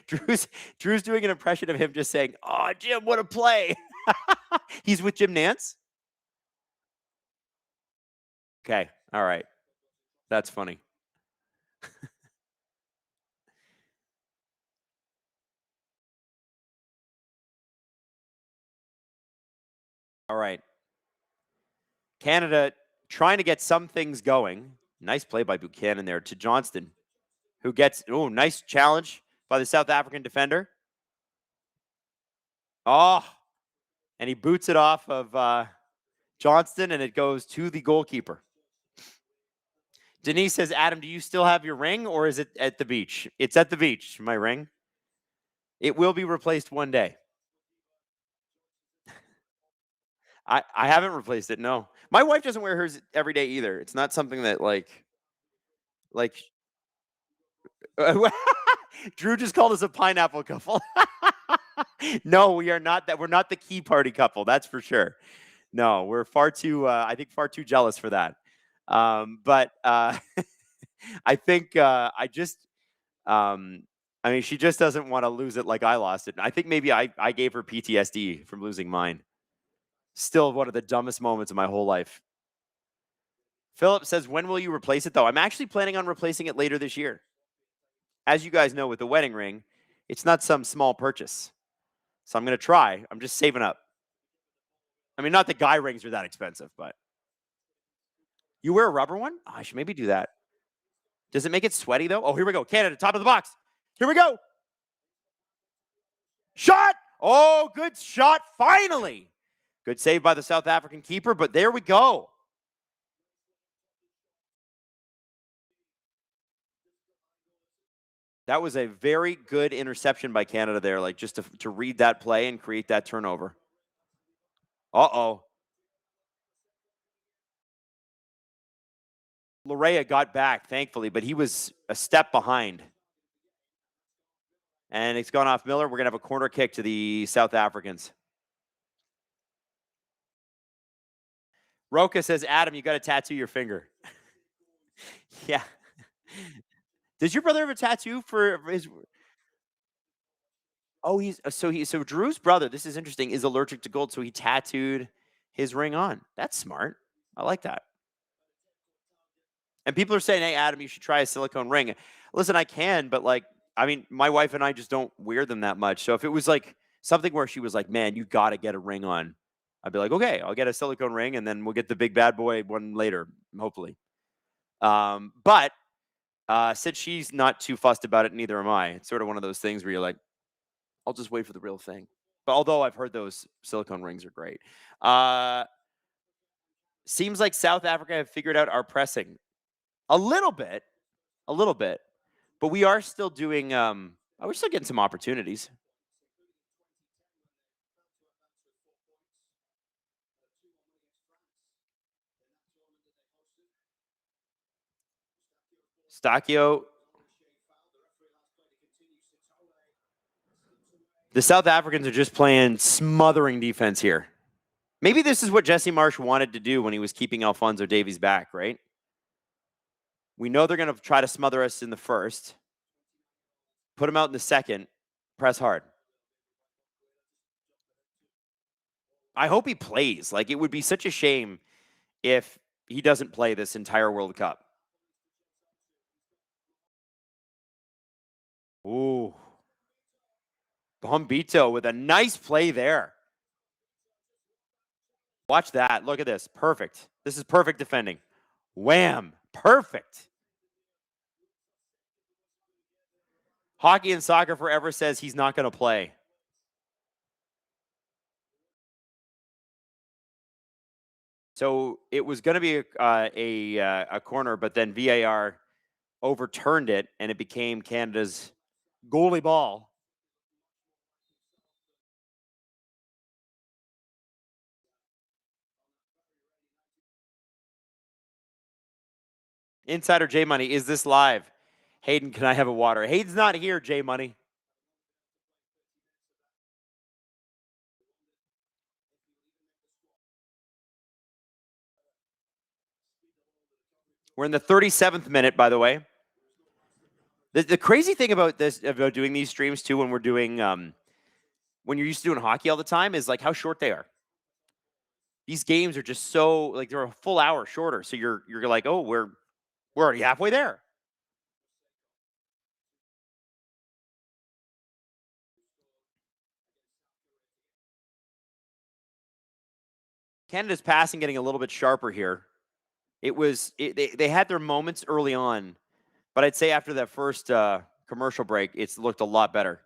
Drew's doing an impression of him just saying, "Oh, Jim, what a play." He's with Jim Nance? Okay. All right. That's funny. All right. Canada trying to get some things going. Nice play by Buchanan there to Johnston, who gets, nice challenge by the South African defender. Oh, and he boots it off of Johnston, and it goes to the goalkeeper. Denise says, Adam, do you still have your ring, or is it at the beach? It's at the beach, my ring. It will be replaced one day. I haven't replaced it, no. My wife doesn't wear hers every day either. It's not something that, like Drew just called us a pineapple couple. No, we are not that. We're not the key party couple, that's for sure. No, we're far too, I think, far too jealous for that. But I think I mean, she just doesn't want to lose it like I lost it. I think maybe I gave her PTSD from losing mine. Still one of the dumbest moments of my whole life. Philip says, when will you replace it, though? I'm actually planning on replacing it later this year. As you guys know, with the wedding ring, it's not some small purchase. So I'm going to try. I'm just saving up. I mean, not that guy rings are that expensive, but. You wear a rubber one? Oh, I should maybe do that. Does it make it sweaty, though? Oh, here we go. Canada, top of the box. Here we go. Shot! Oh, good shot, finally. Good save by the South African keeper, but there we go. That was a very good interception by Canada there, like just to read that play and create that turnover. Uh-oh. Larea got back, thankfully, but he was a step behind. And it's gone off Miller. We're going to have a corner kick to the South Africans. Roca says, Adam, you got to tattoo your finger. Yeah. Does your brother have a tattoo for his? Oh, so Drew's brother, this is interesting, is allergic to gold, so he tattooed his ring on. That's smart. I like that. And people are saying, hey, Adam, you should try a silicone ring. Listen, I can, but I mean, my wife and I just don't wear them that much. So if it was like something where she was like, "Man, you got to get a ring on." I'd be like, "Okay, I'll get a silicone ring, and then we'll get the big bad boy one later, hopefully." But since she's not too fussed about it, neither am I. It's sort of one of those things where you're like, "I'll just wait for the real thing." But although I've heard those silicone rings are great, uh, seems like South Africa have figured out our pressing a little bit, a little bit, but we are still doing. We're still getting some opportunities. Stakio. The South Africans are just playing smothering defense here. Maybe this is what Jesse Marsh wanted to do when he was keeping Alfonso Davies back, right? We know they're going to try to smother us in the first, put him out in the second, press hard. I hope he plays. Like, it would be such a shame if he doesn't play this entire World Cup. Ooh. Bombito with a nice play there. Watch that. Look at this. Perfect. This is perfect defending. Wham. Perfect. Hockey and Soccer Forever says he's not going to play. So it was going to be a corner, but then VAR overturned it, and it became Canada's goalie ball. Insider J Money, is this live? Hayden, can I have a water? Hayden's not here, J Money. We're in the 37th minute, by the way. The crazy thing about this, about doing these streams too, when we're doing, when you're used to doing hockey all the time, is like how short they are. These games are just so like they're a full hour shorter. So you're like, oh, we're already halfway there. Canada's passing getting a little bit sharper here. They had their moments early on, but I'd say after that first commercial break, it's looked a lot better.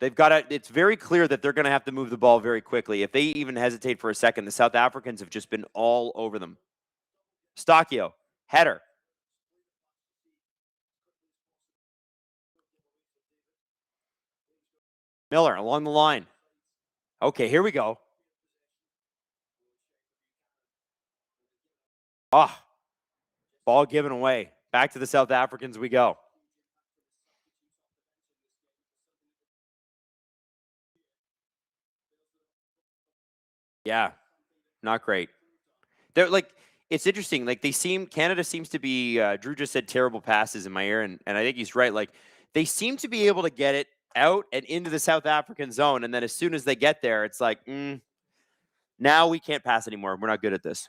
They've got to. It's very clear that they're going to have to move the ball very quickly. If they even hesitate for a second, the South Africans have just been all over them. Stakio, header. Miller along the line. Okay, here we go. Ah, ball given away. Back to the South Africans we go. Yeah, not great. They're like, it's interesting. Like Canada seems to be. Drew just said terrible passes in my ear, and I think he's right. Like they seem to be able to get it out and into the South African zone, and then as soon as they get there, it's like, now we can't pass anymore. We're not good at this.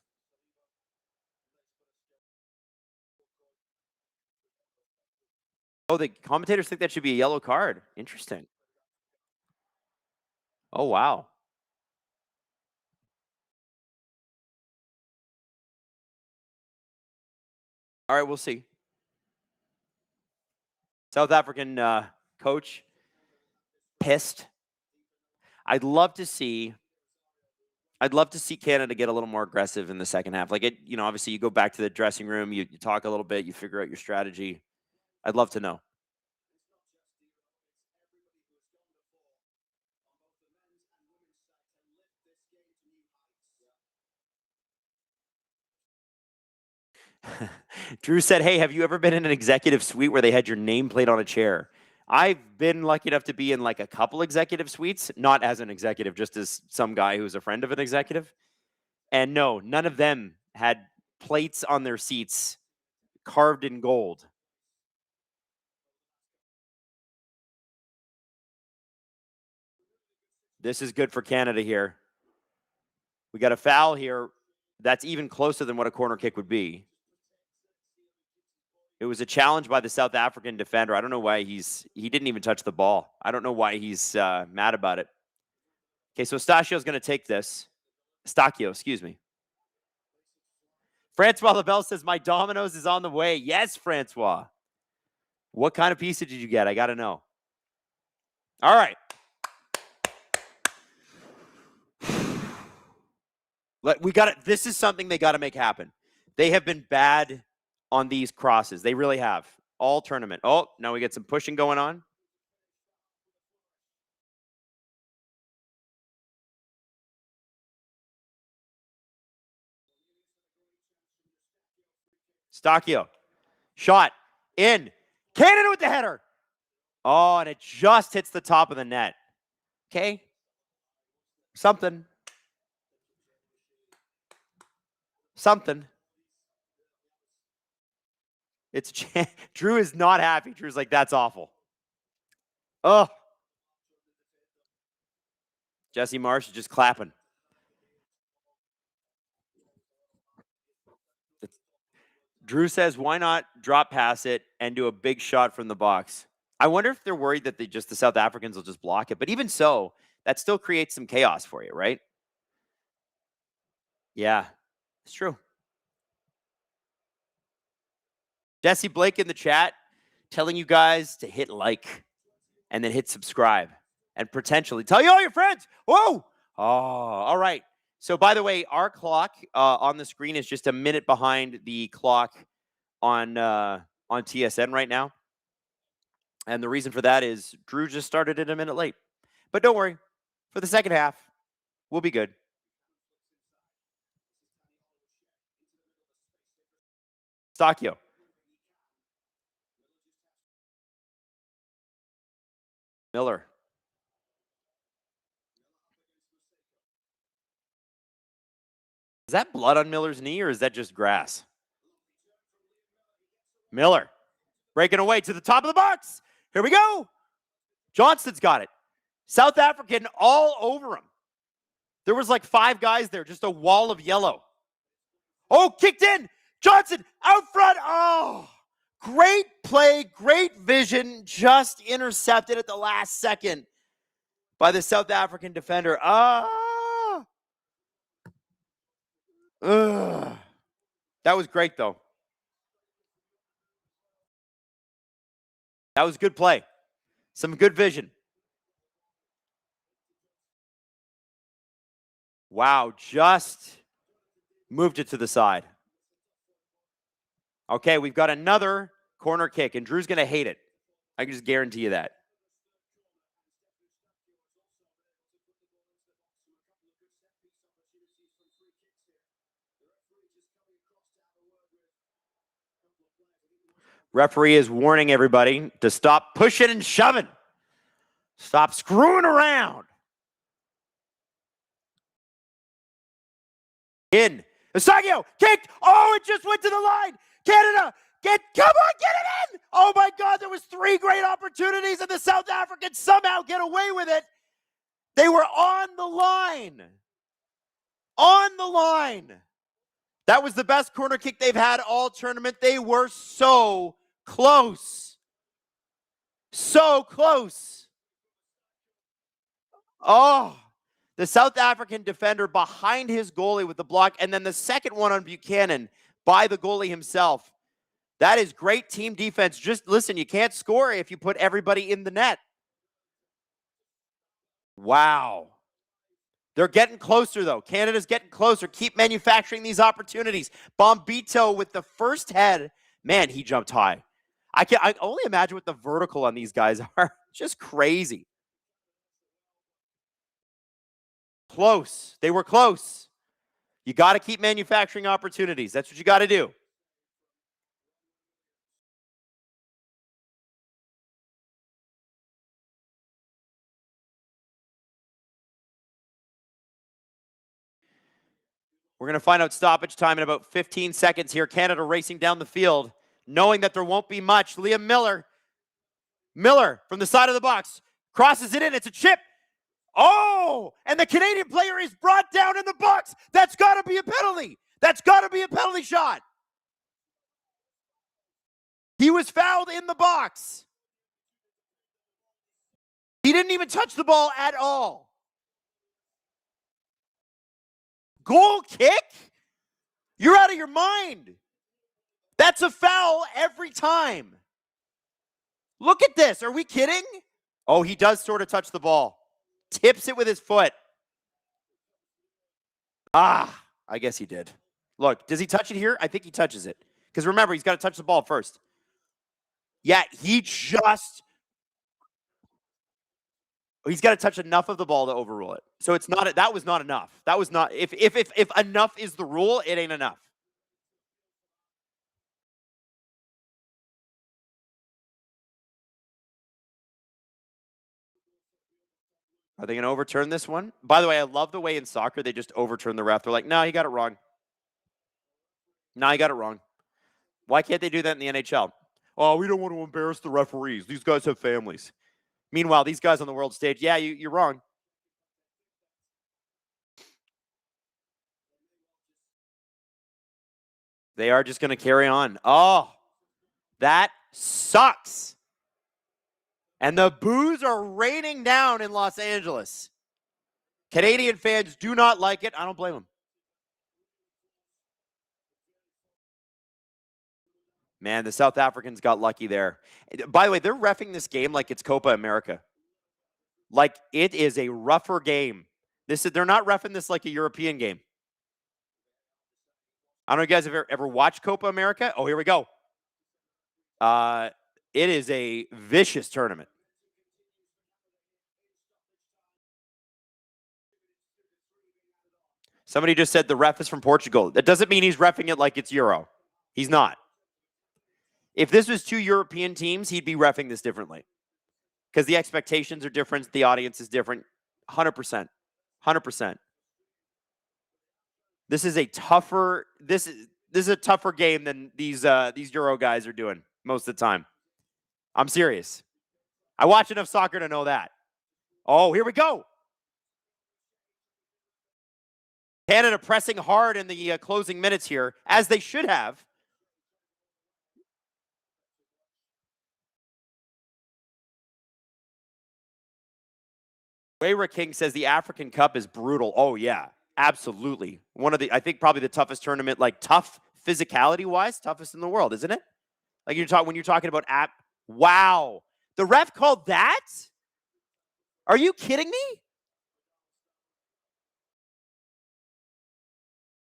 Oh, the commentators think that should be a yellow card. Interesting. Oh, wow. All right, we'll see. South African coach pissed. I'd love to see Canada get a little more aggressive in the second half. Like obviously you go back to the dressing room, you talk a little bit, you figure out your strategy. I'd love to know. Drew said, "Hey, have you ever been in an executive suite where they had your name plate on a chair?" I've been lucky enough to be in like a couple executive suites, not as an executive, just as some guy who's a friend of an executive. And no, none of them had plates on their seats carved in gold. This is good for Canada here. We got a foul here that's even closer than what a corner kick would be. It was a challenge by the South African defender. I don't know why he didn't even touch the ball. I don't know why he's mad about it. Okay, so Stachio's going to take this. Stachio, excuse me. Francois Labelle says, my Domino's is on the way. Yes, Francois. What kind of pizza did you get? I got to know. All right. We got it. This is something they got to make happen. They have been bad on these crosses. They really have. All tournament. Oh, now we get some pushing going on. Stachio. Shot. In. Canada with the header. Oh, and it just hits the top of the net. Okay. Something. It's Drew is not happy. Drew's like, that's awful. Oh. Jesse Marsh is just clapping. Drew says, why not drop pass it and do a big shot from the box? I wonder if they're worried that the South Africans will just block it. But even so, that still creates some chaos for you, right? Yeah, it's true. Jesse Blake in the chat telling you guys to hit like and then hit subscribe and potentially tell you all your friends. Whoa! Oh, all right. So, by the way, our clock on the screen is just a minute behind the clock on TSN right now. And the reason for that is Drew just started it a minute late. But don't worry. For the second half, we'll be good. Stachio. Miller. Is that blood on Miller's knee or is that just grass? Miller. Breaking away to the top of the box. Here we go. Johnston's got it. South African all over him. There was like 5 guys there, just a wall of yellow. Oh, kicked in. Johnson out front. Oh, great play, great vision. Just intercepted at the last second by the South African defender. That was great, though. That was good play. Some good vision. Wow, just moved it to the side. Okay, we've got another corner kick, and Drew's going to hate it. I can just guarantee you that. Referee is warning everybody to stop pushing and shoving. Stop screwing around. In. Stachio kicked. Oh, it just went to the line. Canada, come on, get it in. Oh my God, there was 3 great opportunities and the South Africans somehow get away with it. They were on the line. On the line. That was the best corner kick they've had all tournament. They were so close. So close. Oh, the South African defender behind his goalie with the block, and then the second one on Buchanan by the goalie himself. That is great team defense. Just listen, you can't score if you put everybody in the net. Wow. They're getting closer, though. Canada's getting closer. Keep manufacturing these opportunities. Bombito with the first head. Man, he jumped high. I only imagine what the vertical on these guys are. Just crazy. Close. They were close. You got to keep manufacturing opportunities. That's what you got to do. We're going to find out stoppage time in about 15 seconds here. Canada racing down the field, knowing that there won't be much. Liam Miller. Miller from the side of the box. Crosses it in. It's a chip. Oh, and the Canadian player is brought down in the box. That's got to be a penalty. That's got to be a penalty shot. He was fouled in the box. He didn't even touch the ball at all. Goal kick? You're out of your mind. That's a foul every time. Look at this. Are we kidding? Oh, he does sort of touch the ball. Tips it with his foot. Ah, I guess he did. Look, does he touch it here? I think he touches it. Because remember, he's got to touch the ball first. Yeah, he's got to touch enough of the ball to overrule it. So it's not, that was not enough. That was not, if enough is the rule, it ain't enough. Are they going to overturn this one? By the way, I love the way in soccer they just overturn the ref. They're like, no, he got it wrong. No, he got it wrong. Why can't they do that in the NHL? Oh, we don't want to embarrass the referees. These guys have families. Meanwhile, these guys on the world stage, yeah, you're wrong. They are just going to carry on. Oh, that sucks. And the boos are raining down in Los Angeles. Canadian fans do not like it. I don't blame them. Man, the South Africans got lucky there. By the way, they're reffing this game like it's Copa America. Like it is a rougher game. They're not reffing this like a European game. I don't know if you guys have ever watched Copa America. Oh, here we go. It is a vicious tournament. Somebody just said the ref is from Portugal. That doesn't mean he's reffing it like it's Euro. He's not. If this was two European teams, he'd be reffing this differently. Because the expectations are different. The audience is different. 100%. 100%. This is a tougher game than these Euro guys are doing most of the time. I'm serious. I watch enough soccer to know that. Oh, here we go. Canada pressing hard in the closing minutes here, as they should have. Wayra King says the African Cup is brutal. Oh, yeah, absolutely. I think probably the toughest tournament, like tough physicality-wise, toughest in the world, isn't it? Like when you're talking about wow. The ref called that? Are you kidding me?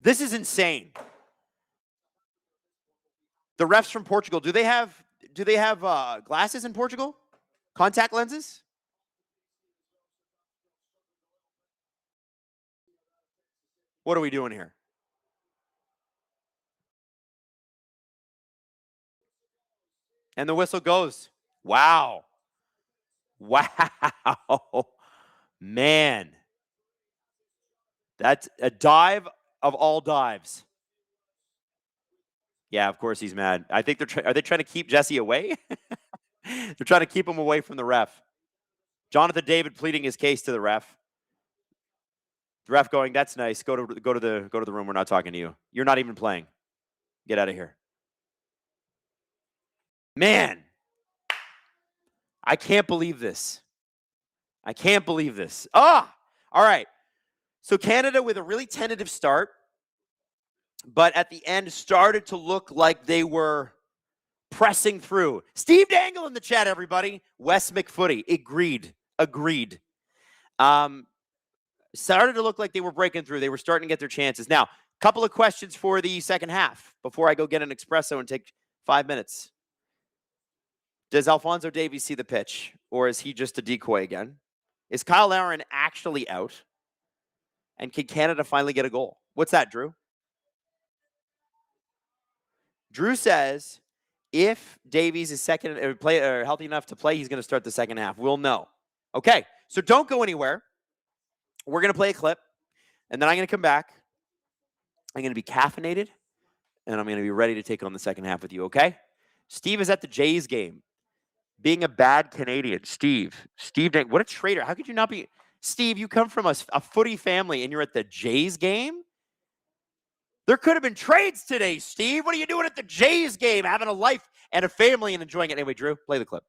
This is insane. The refs from Portugal, do they have glasses in Portugal? Contact lenses? What are we doing here? And the whistle goes. Wow. Wow. Man. That's a dive of all dives. Yeah, of course he's mad. I think are they trying to keep Jesse away? They're trying to keep him away from the ref. Jonathan David pleading his case to the ref. The ref going, "That's nice. Go to the room. We're not talking to you. You're not even playing. Get out of here." Man, I can't believe this. I can't believe this. All right. So Canada with a really tentative start, but at the end started to look like they were pressing through. Steve Dangle in the chat, everybody. Wes McFooty, agreed. Started to look like they were breaking through. They were starting to get their chances. Now, a couple of questions for the second half before I go get an espresso and take 5 minutes. Does Alphonso Davies see the pitch, or is he just a decoy again? Is Kyle Lowry actually out? And can Canada finally get a goal? What's that, Drew? Drew says if Davies is healthy enough to play, he's going to start the second half. We'll know. Okay, so don't go anywhere. We're going to play a clip, and then I'm going to come back. I'm going to be caffeinated, and I'm going to be ready to take on the second half with you, okay? Steve is at the Jays game. Being a bad Canadian, Steve, what a traitor. How could you not be? Steve, you come from a footy family, and you're at the Jays game? There could have been trades today, Steve. What are you doing at the Jays game? Having a life and a family and enjoying it. Anyway, Drew, play the clip.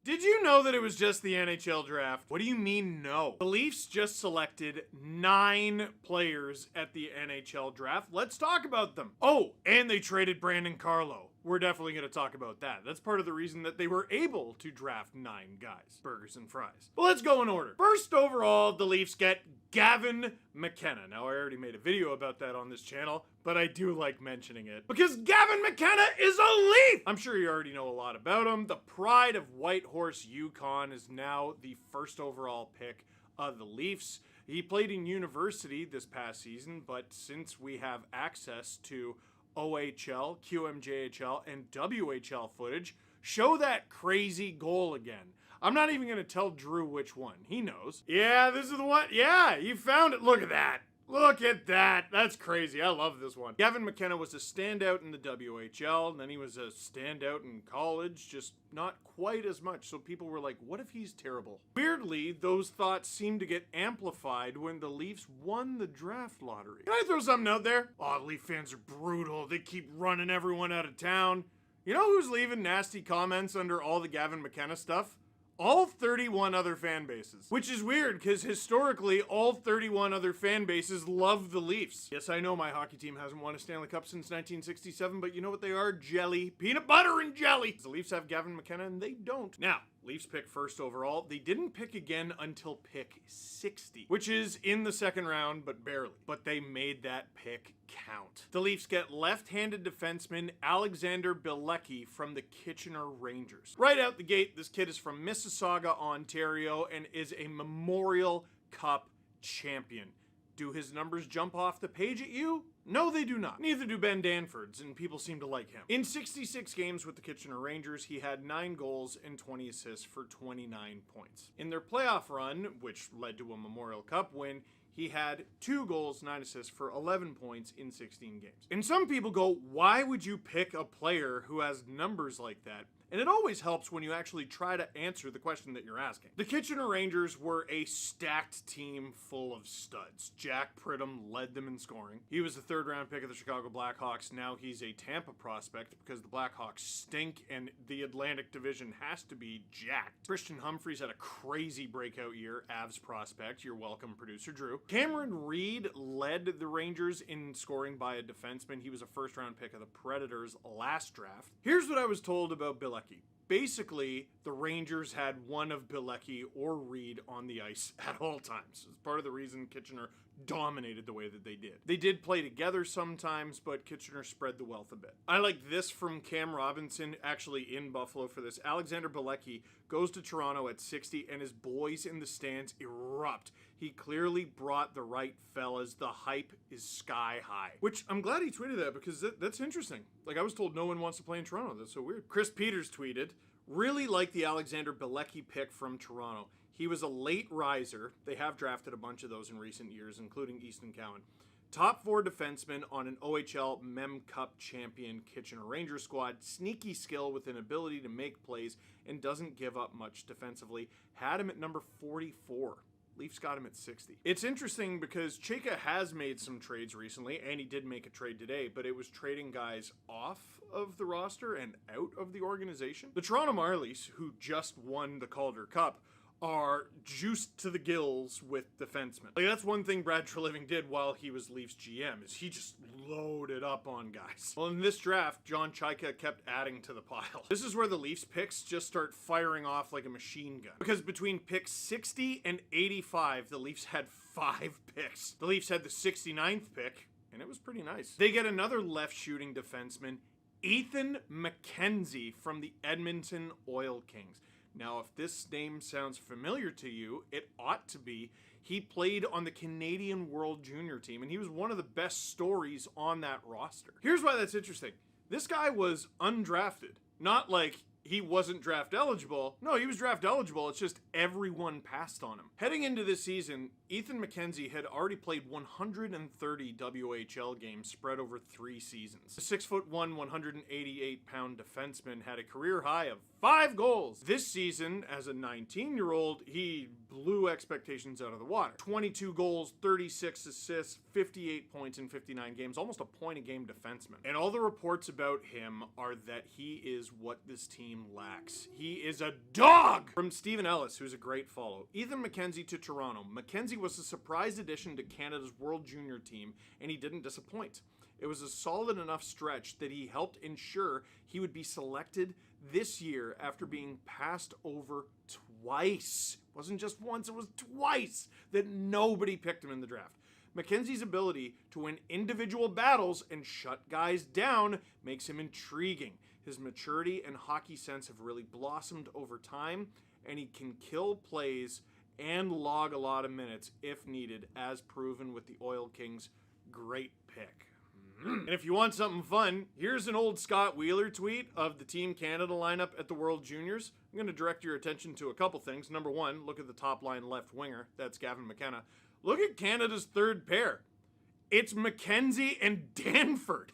Did you know that it was just the NHL draft? What do you mean no? The Leafs just selected 9 players at the NHL draft. Let's talk about them. Oh, and they traded Brandon Carlo. We're definitely going to talk about that. That's part of the reason that they were able to draft 9 guys. Burgers and fries. But let's go in order. First overall, the Leafs get Gavin McKenna. Now, I already made a video about that on this channel, but I do like mentioning it because Gavin McKenna is a Leaf! I'm sure you already know a lot about him. The pride of Whitehorse, Yukon is now the first overall pick of the Leafs. He played in university this past season, but since we have access to OHL, QMJHL, and WHL footage, show that crazy goal again. I'm not even going to tell Drew which one. He knows. Yeah, this is the one. Yeah, you found it. Look at that. Look at that. That's crazy. I love this one. Gavin McKenna was a standout in the WHL, and then he was a standout in college, just not quite as much. So people were like, what if he's terrible? Weirdly, those thoughts seemed to get amplified when the Leafs won the draft lottery. Can I throw something out there? Oh, Leaf fans are brutal. They keep running everyone out of town. You know who's leaving nasty comments under all the Gavin McKenna stuff? All 31 other fan bases. Which is weird, because historically, all 31 other fan bases love the Leafs. Yes, I know my hockey team hasn't won a Stanley Cup since 1967, but you know what they are? Jelly. Peanut butter and jelly! The Leafs have Gavin McKenna, and they don't. Now, Leafs pick first overall. They didn't pick again until pick 60, which is in the second round, but barely. But they made that pick count. The Leafs get left-handed defenseman Alexander Bilecki from the Kitchener Rangers. Right out the gate, this kid is from Mississauga, Ontario, and is a Memorial Cup champion. Do his numbers jump off the page at you? No, they do not. Neither do Ben Danford's, and people seem to like him. In 66 games with the Kitchener Rangers, he had 9 goals and 20 assists for 29 points. In their playoff run, which led to a Memorial Cup win, he had 2 goals, 9 assists for 11 points in 16 games. And some people go, why would you pick a player who has numbers like that? And it always helps when you actually try to answer the question that you're asking. The Kitchener Rangers were a stacked team full of studs. Jack Pridham led them in scoring. He was the 3rd round pick of the Chicago Blackhawks. Now he's a Tampa prospect because the Blackhawks stink and the Atlantic Division has to be jacked. Christian Humphries had a crazy breakout year. Avs prospect. You're welcome, producer Drew. Cameron Reed led the Rangers in scoring by a defenseman. He was a 1st round pick of the Predators last draft. Here's what I was told about Bilecki. Basically, the Rangers had one of Bilecki or Reed on the ice at all times. It's part of the reason Kitchener dominated the way that they did. They did play together sometimes, but Kitchener spread the wealth a bit. I like this from Cam Robinson, actually in Buffalo for this. Alexander Bilecki goes to Toronto at 60, and his boys in the stands erupt. He clearly brought the right fellas. The hype is sky high. Which, I'm glad he tweeted that because that's interesting. Like, I was told no one wants to play in Toronto. That's so weird. Chris Peters tweeted, really like the Alexander Bilecki pick from Toronto. He was a late riser. They have drafted a bunch of those in recent years, including Easton Cowan. Top 4 defenseman on an OHL Mem Cup champion Kitchener Rangers squad. Sneaky skill with an ability to make plays and doesn't give up much defensively. Had him at number 44. Leafs got him at 60. It's interesting because Chayka has made some trades recently, and he did make a trade today, but it was trading guys off of the roster and out of the organization. The Toronto Marlies, who just won the Calder Cup, are juiced to the gills with defensemen. Like, that's one thing Brad Treliving did while he was Leafs GM, is he just loaded up on guys. Well, in this draft, John Chayka kept adding to the pile. This is where the Leafs picks just start firing off like a machine gun. Because between picks 60 and 85, the Leafs had 5 picks. The Leafs had the 69th pick, and it was pretty nice. They get another left-shooting defenseman, Ethan McKenzie from the Edmonton Oil Kings. Now, if this name sounds familiar to you, it ought to be. He played on the Canadian World Junior team, and he was one of the best stories on that roster. Here's why that's interesting. This guy was undrafted. Not like he wasn't draft eligible. No, he was draft eligible. It's just everyone passed on him. Heading into this season, Ethan McKenzie had already played 130 WHL games spread over 3 seasons. The 6'1", 188-pound defenseman had a career high of 5 goals. This season, as a 19-year-old, he blew expectations out of the water. 22 goals, 36 assists, 58 points in 59 games, almost a point a game defenseman. And all the reports about him are that he is what this team lacks. He is a dog! From Stephen Ellis, who's a great follow. Ethan McKenzie to Toronto. McKenzie was a surprise addition to Canada's World Junior team, and he didn't disappoint. It was a solid enough stretch that he helped ensure he would be selected this year after being passed over twice. It wasn't just once, it was twice that nobody picked him in the draft. McKenzie's ability to win individual battles and shut guys down makes him intriguing. His maturity and hockey sense have really blossomed over time, and he can kill plays and log a lot of minutes if needed, as proven with the Oil Kings' great pick. And if you want something fun, here's an old Scott Wheeler tweet of the Team Canada lineup at the World Juniors. I'm going to direct your attention to a couple things. Number one, look at the top line left winger. That's Gavin McKenna. Look at Canada's third pair. It's McKenzie and Danford.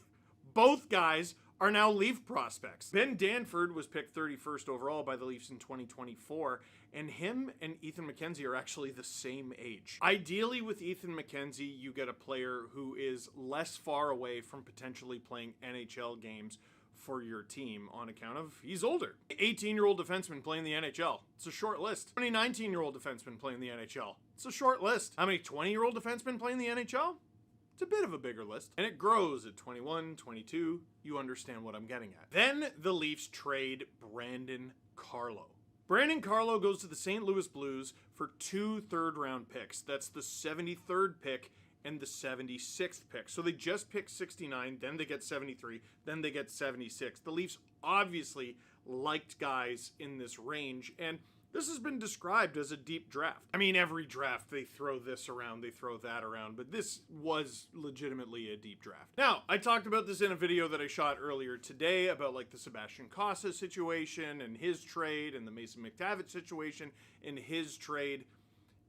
Both guys are now Leaf prospects. Ben Danford was picked 31st overall by the Leafs in 2024, and him and Ethan McKenzie are actually the same age. Ideally, with Ethan McKenzie, you get a player who is less far away from potentially playing NHL games for your team on account of he's older. 18-year-old defenseman playing the NHL. It's a short list. 19-year-old defenseman playing the NHL. It's a short list. How many 20-year-old defensemen playing the NHL? It's a bit of a bigger list. And it grows at 21, 22. You understand what I'm getting at. Then the Leafs trade Brandon Carlo. Brandon Carlo goes to the St. Louis Blues for 2 third-round picks. That's the 73rd pick and the 76th pick. So they just picked 69, then they get 73, then they get 76. The Leafs obviously liked guys in this range, and this has been described as a deep draft. I mean, every draft they throw this around, they throw that around, but this was legitimately a deep draft. Now, I talked about this in a video that I shot earlier today about like the Sebastian Cossa situation and his trade and the Mason McTavish situation and his trade.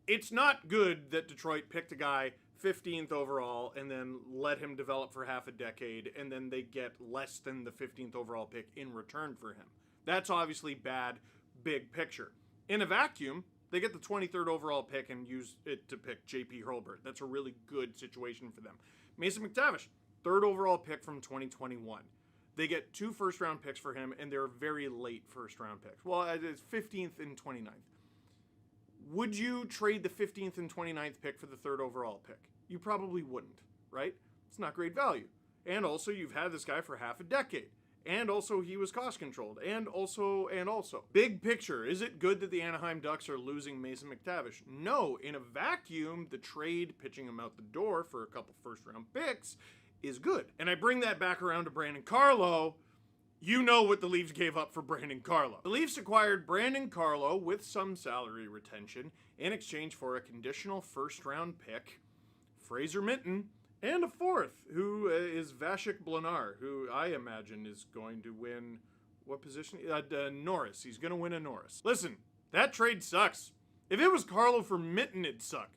It's not good that Detroit picked a guy 15th overall and then let him develop for half a decade, and then they get less than the 15th overall pick in return for him. That's obviously bad, big picture. In a vacuum, they get the 23rd overall pick and use it to pick J.P. Hurlburt. That's a really good situation for them. Mason McTavish, 3rd overall pick from 2021. They get 2 first-round picks for him, and they're very late first-round picks. Well, it's 15th and 29th. Would you trade the 15th and 29th pick for the 3rd overall pick? You probably wouldn't, right? It's not great value. And also, you've had this guy for half a decade. And also, he was cost-controlled. And also. Big picture, is it good that the Anaheim Ducks are losing Mason McTavish? No. In a vacuum, the trade, pitching him out the door for a couple first-round picks, is good. And I bring that back around to Brandon Carlo. You know what the Leafs gave up for Brandon Carlo. The Leafs acquired Brandon Carlo with some salary retention in exchange for a conditional first-round pick, Fraser Minton, and a 4th, who is Vashik Blanar, who I imagine is going to win, what position? Norris. He's going to win a Norris. Listen, that trade sucks. If it was Carlo for Minton, it'd suck.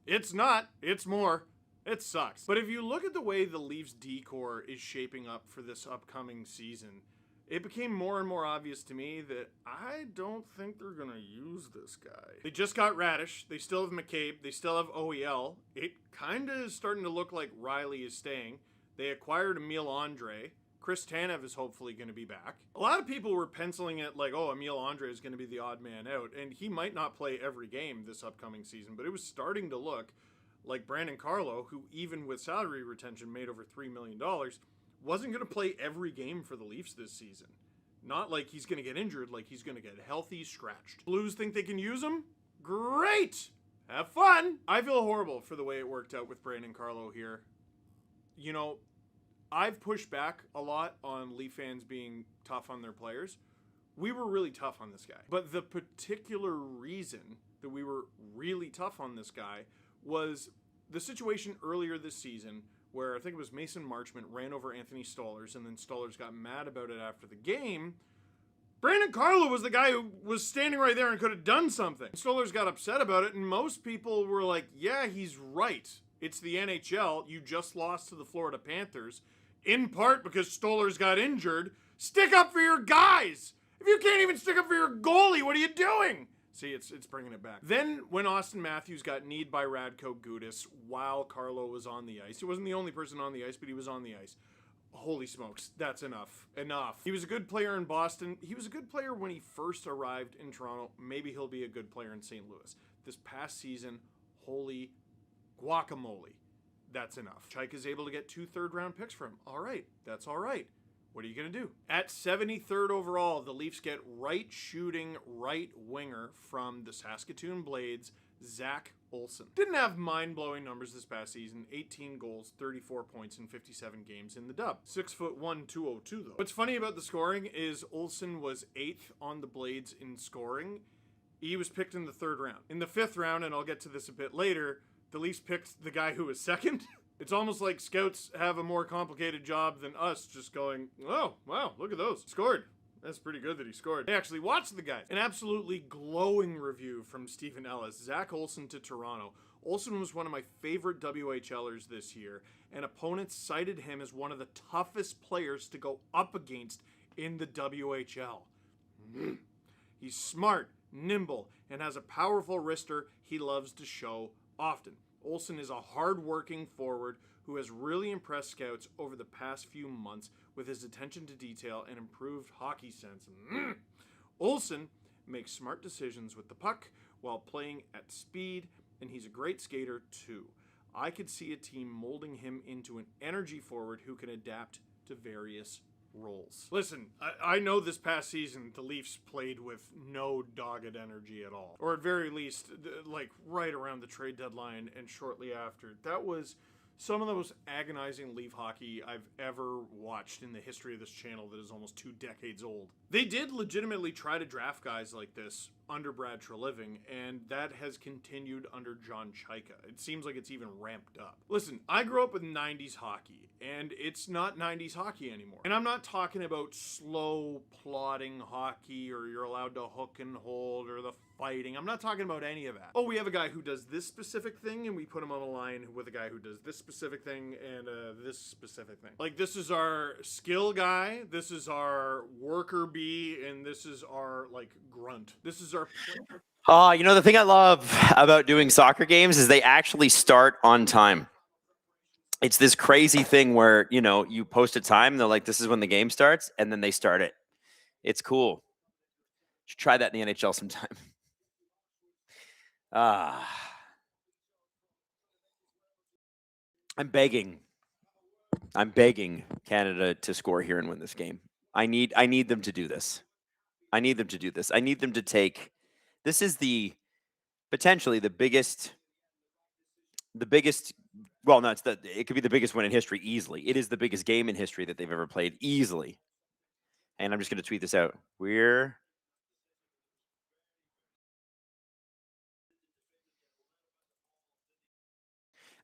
It's not. It's more. It sucks. But if you look at the way the Leafs decor is shaping up for this upcoming season, it became more and more obvious to me that I don't think they're going to use this guy. They just got Radish. They still have McCabe. They still have OEL. It kind of is starting to look like Riley is staying. They acquired Emile Andre. Chris Tanev is hopefully going to be back. A lot of people were penciling it like, oh, Emile Andre is going to be the odd man out. And he might not play every game this upcoming season, but it was starting to look like Brandon Carlo, who even with salary retention made over $3 million, wasn't going to play every game for the Leafs this season. Not like he's going to get injured, like he's going to get healthy, scratched. Blues think they can use him? Great! Have fun! I feel horrible for the way it worked out with Brandon Carlo here. You know, I've pushed back a lot on Leaf fans being tough on their players. We were really tough on this guy. But the particular reason that we were really tough on this guy was the situation earlier this season where I think it was Mason Marchment ran over Anthony Stolarz, and then Stolarz got mad about it after the game. Brandon Carlo was the guy who was standing right there and could have done something. Stolarz got upset about it, and most people were like, yeah, he's right. It's the NHL. You just lost to the Florida Panthers, in part because Stolarz got injured. Stick up for your guys! If you can't even stick up for your goalie, what are you doing? See, it's bringing it back. Then, when Austin Matthews got kneed by Radko Gudas while Carlo was on the ice, he wasn't the only person on the ice, but he was on the ice. Holy smokes, that's enough. Enough. He was a good player in Boston. He was a good player when he first arrived in Toronto. Maybe he'll be a good player in St. Louis. This past season, holy guacamole. That's enough. Chaika is able to get 2 third-round picks for him. All right, that's all right. What are you going to do? At 73rd overall, the Leafs get right-shooting right winger from the Saskatoon Blades, Zach Olson. Didn't have mind-blowing numbers this past season. 18 goals, 34 points in 57 games in the dub. 6'1", 202 though. What's funny about the scoring is Olson was 8th on the Blades in scoring. He was picked in the 3rd round. In the 5th round, and I'll get to this a bit later, the Leafs picked the guy who was 2nd. It's almost like scouts have a more complicated job than us just going, oh, wow, look at those. Scored. That's pretty good that he scored. I actually watched the guy. An absolutely glowing review from Stephen Ellis. Zach Olson to Toronto. Olson was one of my favorite WHLers this year, and opponents cited him as one of the toughest players to go up against in the WHL. He's smart, nimble, and has a powerful wrister he loves to show often. Olson is a hard-working forward who has really impressed scouts over the past few months with his attention to detail and improved hockey sense. Olson makes smart decisions with the puck while playing at speed, and he's a great skater too. I could see a team molding him into an energy forward who can adapt to various roles. Listen, I know this past season the Leafs played with no dogged energy at all. Or at very least, like right around the trade deadline and shortly after. That was some of the most agonizing Leaf hockey I've ever watched in the history of this channel that is almost 2 decades old. They did legitimately try to draft guys like this under Brad Treliving, and that has continued under John Chaika. It seems like it's even ramped up. Listen, I grew up with 90s hockey, and it's not 90s hockey anymore. And I'm not talking about slow, plodding hockey, or you're allowed to hook and hold, or the fighting. I'm not talking about any of that. Oh, we have a guy who does this specific thing, and we put him on a line with a guy who does this specific thing and this specific thing. Like, this is our skill guy, this is our worker bee, and this is our, like, grunt. This is our... You know, the thing I love about doing soccer games is they actually start on time. It's this crazy thing where, you know, you post a time, they're like, this is when the game starts, and then they start it. It's cool. Should try that in the NHL sometime. I'm begging Canada to score here and win this game. I need them to do this. I need them to take. This is potentially the biggest. Well, no, it could be the biggest win in history easily. It is the biggest game in history that they've ever played easily. And I'm just going to tweet this out.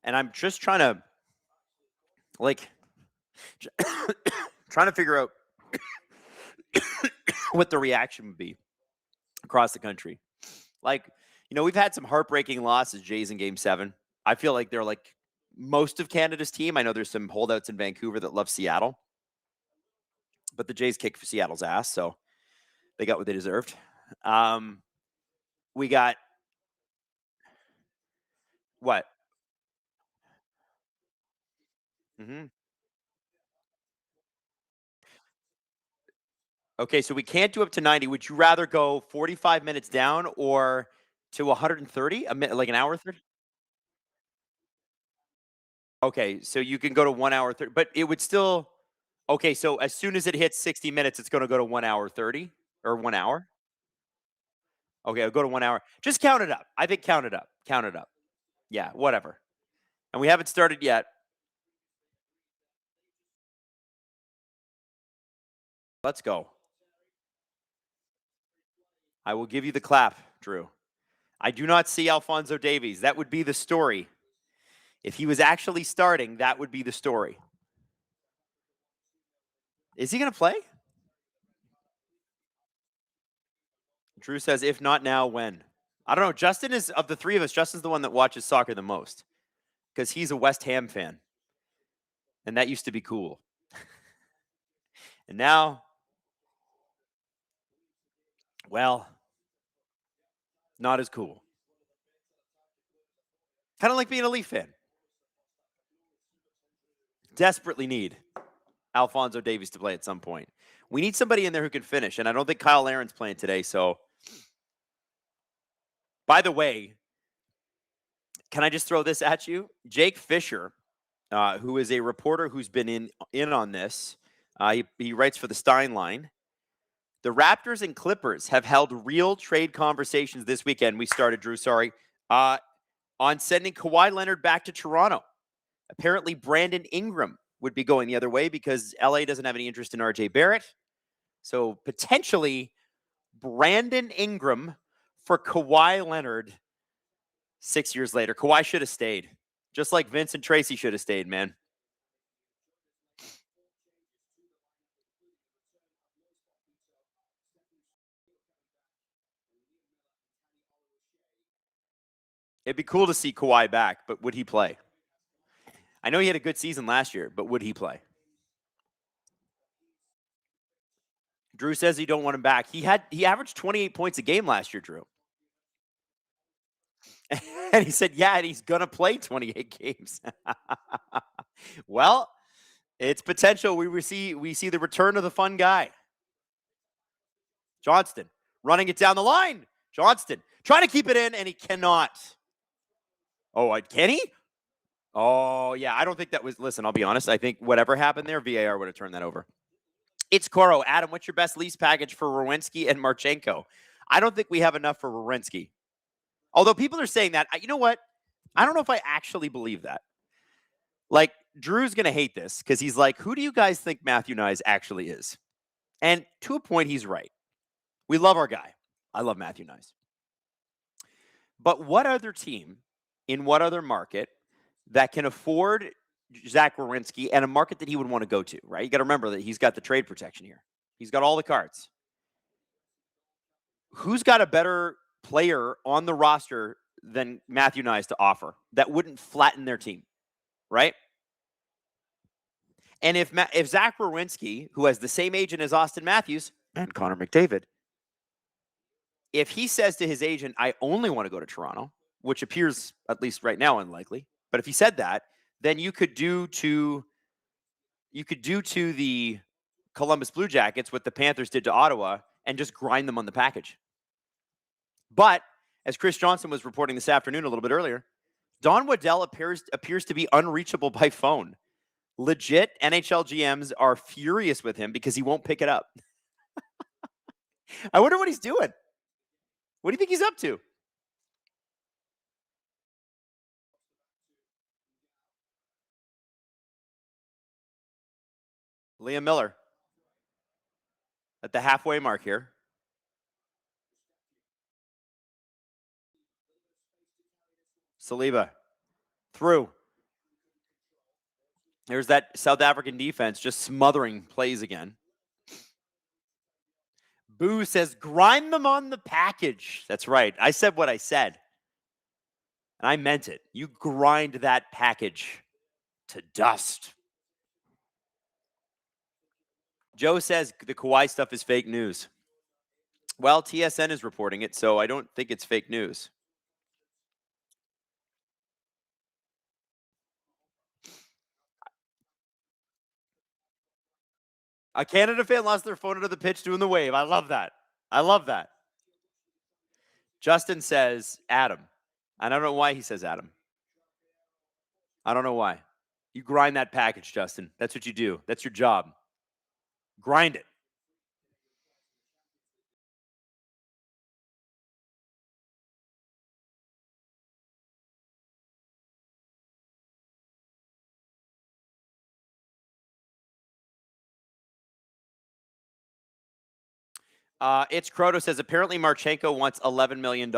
And I'm just trying to, like, trying to figure out what the reaction would be across the country. Like, you know, we've had some heartbreaking losses, Jays in Game 7. I feel like they're like most of Canada's team. I know there's some holdouts in Vancouver that love Seattle. But the Jays kicked for Seattle's ass, so they got what they deserved. We got what? Okay, so we can't do up to 90. Would you rather go 45 minutes down or to 130? Like an hour 30? Okay, so you can go to 1 hour 30, but it would still. Okay, so as soon as it hits 60 minutes, it's going to go to 1 hour 30 or 1 hour. Okay, I'll go to 1 hour. Just count it up. I think count it up. Count it up. Yeah, whatever. And we haven't started yet. Let's go. I will give you the clap, Drew. I do not see Alphonso Davies. That would be the story. If he was actually starting, that would be the story. Is he going to play? Drew says, if not now, when? I don't know. Justin is, of the three of us, Justin's the one that watches soccer the most because he's a West Ham fan. And that used to be cool. And now Well, not as cool. Kind of like being a Leaf fan. Desperately need Alphonso Davies to play at some point. We need somebody in there who can finish, and I don't think Kyle Larin's playing today. So, by the way, can I just throw this at you? Jake Fisher, who is a reporter who's been in on this, he writes for the Stein line. The Raptors and Clippers have held real trade conversations this weekend. We started, Drew, sorry, on sending Kawhi Leonard back to Toronto. Apparently, Brandon Ingram would be going the other way because LA doesn't have any interest in RJ Barrett. So potentially Brandon Ingram for Kawhi Leonard 6 years later. Kawhi should have stayed, just like Vince and Tracy should have stayed, man. It'd be cool to see Kawhi back, but would he play? I know he had a good season last year, but would he play? Drew says he don't want him back. He averaged 28 points a game last year, Drew. And he said, yeah, and he's going to play 28 games. Well, it's potential. We see the return of the fun guy. Johnston running it down the line. Johnston trying to keep it in, and he cannot. Oh, can he? Oh, yeah. I don't think that was. Listen, I'll be honest. I think whatever happened there, VAR would have turned that over. It's Coro. Adam, what's your best lease package for Werenski and Marchenko? I don't think we have enough for Werenski. Although people are saying that. You know what? I don't know if I actually believe that. Like, Drew's going to hate this because he's like, who do you guys think Matthew Nyes actually is? And to a point, he's right. We love our guy. I love Matthew Nyes. But what other team in what other market that can afford Zach Werenski and a market that he would want to go to, right? You got to remember that he's got the trade protection here. He's got all the cards. Who's got a better player on the roster than Matthew Nyes to offer that wouldn't flatten their team, right? And if Zach Werenski, who has the same agent as Austin Matthews and Connor McDavid, if he says to his agent, I only want to go to Toronto, which appears, at least right now, unlikely, but if he said that, then you could do to the Columbus Blue Jackets what the Panthers did to Ottawa and just grind them on the package. But as Chris Johnson was reporting this afternoon a little bit earlier, Don Waddell appears to be unreachable by phone. Legit NHL GMs are furious with him because he won't pick it up. I wonder what he's doing. What do you think he's up to? Liam Miller at the halfway mark here. Saliba through. There's that South African defense just smothering plays again. Boo says, grind them on the package. That's right. I said what I said. And I meant it. You grind that package to dust. Joe says the Kawhi stuff is fake news. Well, TSN is reporting it, so I don't think it's fake news. A Canada fan lost their phone into the pitch doing the wave. I love that. I love that. Justin says Adam. I don't know why he says Adam. I don't know why. You grind that package, Justin. That's what you do. That's your job. Grind it. It's Kroto says apparently Marchenko wants $11 million.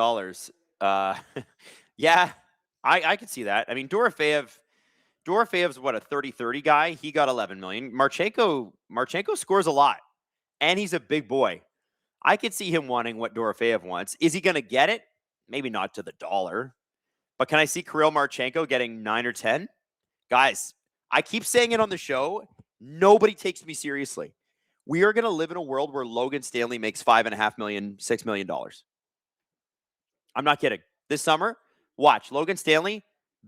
Yeah, I could see that. I mean, Dorofeev's what, a 30-30 guy? He got $11 million. Marchenko scores a lot, and he's a big boy. I could see him wanting what Dorofeev wants. Is he going to get it? Maybe not to the dollar. But can I see Kirill Marchenko getting 9 or 10? Guys, I keep saying it on the show. Nobody takes me seriously. We are going to live in a world where Logan Stanley makes $5.5 million, $6 million. I'm not kidding. This summer, watch Logan Stanley,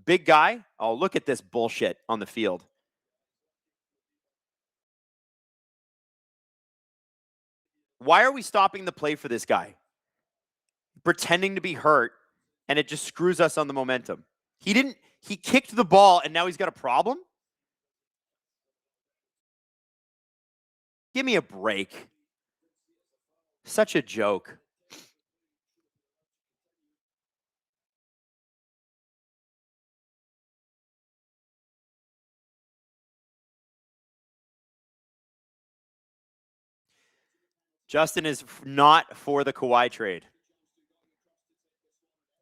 big guy. Oh, look at this bullshit on the field. Why are we stopping the play for this guy? Pretending to be hurt, and it just screws us on the momentum. He kicked the ball, and now he's got a problem? Give me a break. Such a joke. Justin is not for the Kawhi trade.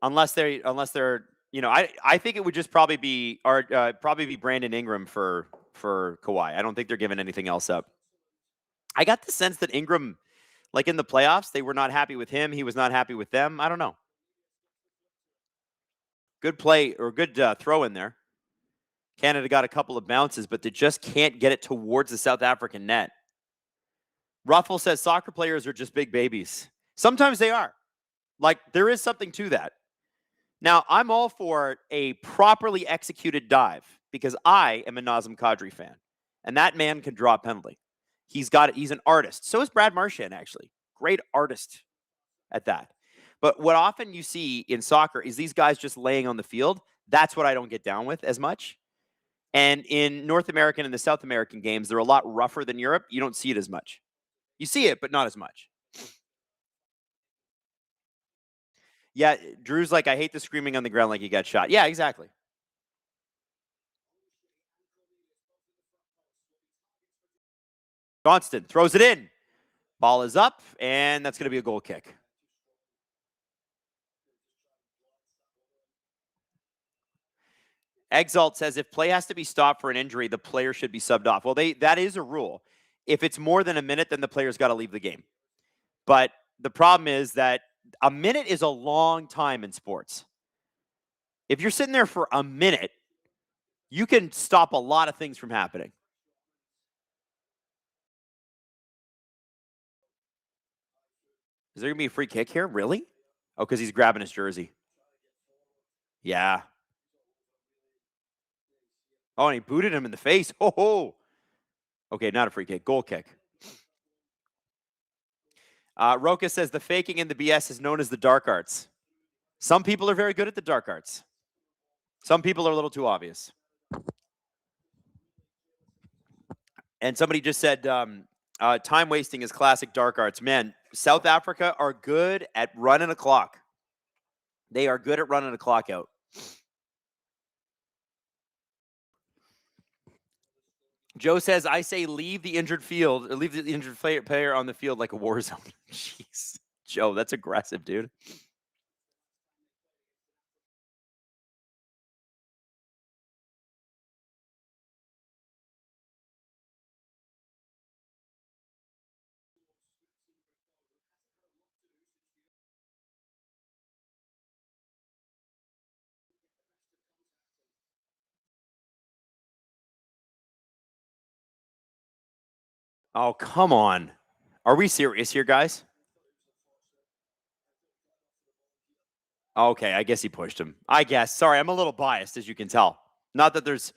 Unless they're, you know, I think it would just probably be Brandon Ingram for Kawhi. I don't think they're giving anything else up. I got the sense that Ingram, like in the playoffs, they were not happy with him. He was not happy with them. I don't know. Good play or good throw in there. Canada got a couple of bounces, but they just can't get it towards the South African net. Ruffle says soccer players are just big babies. Sometimes they are. Like, there is something to that. Now, I'm all for a properly executed dive because I am a Nazem Kadri fan, and that man can draw a penalty. He's an artist. So is Brad Marchand, actually. Great artist at that. But what often you see in soccer is these guys just laying on the field. That's what I don't get down with as much. And in North American and the South American games, they're a lot rougher than Europe. You don't see it as much. You see it, but not as much. Yeah, Drew's like, I hate the screaming on the ground like he got shot. Yeah, exactly. Johnston throws it in. Ball is up, and that's going to be a goal kick. Exalt says if play has to be stopped for an injury, the player should be subbed off. Well, that is a rule. If it's more than a minute, then the player's got to leave the game. But the problem is that a minute is a long time in sports. If you're sitting there for a minute, you can stop a lot of things from happening. Is there going to be a free kick here? Really? Oh, because he's grabbing his jersey. Yeah. Oh, and he booted him in the face. Oh. Okay, not a free kick. Goal kick. Roka says the faking and the BS is known as the dark arts. Some people are very good at the dark arts. Some people are a little too obvious. And somebody just said time wasting is classic dark arts. Man, South Africa are good at running a clock. They are good at running a clock out. Joe says, I say leave the injured field, or leave the injured player on the field like a war zone. Jeez. Joe, that's aggressive, dude. Oh, come on. Are we serious here, guys? Okay, I guess he pushed him. I guess. Sorry, I'm a little biased, as you can tell. Not that there's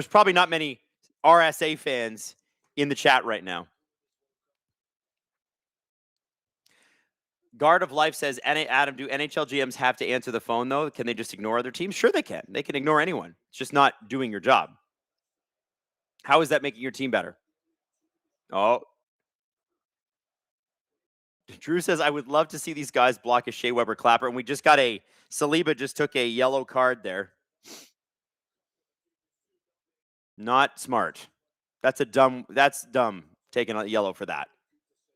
probably not many RSA fans in the chat right now. Guard of Life says, Adam, do NHL GMs have to answer the phone, though? Can they just ignore other teams? Sure they can. They can ignore anyone. It's just not doing your job. How is that making your team better? Oh. Drew says, I would love to see these guys block a Shea Weber clapper. And we just got Saliba just took a yellow card there. Not smart. That's dumb taking a yellow for that.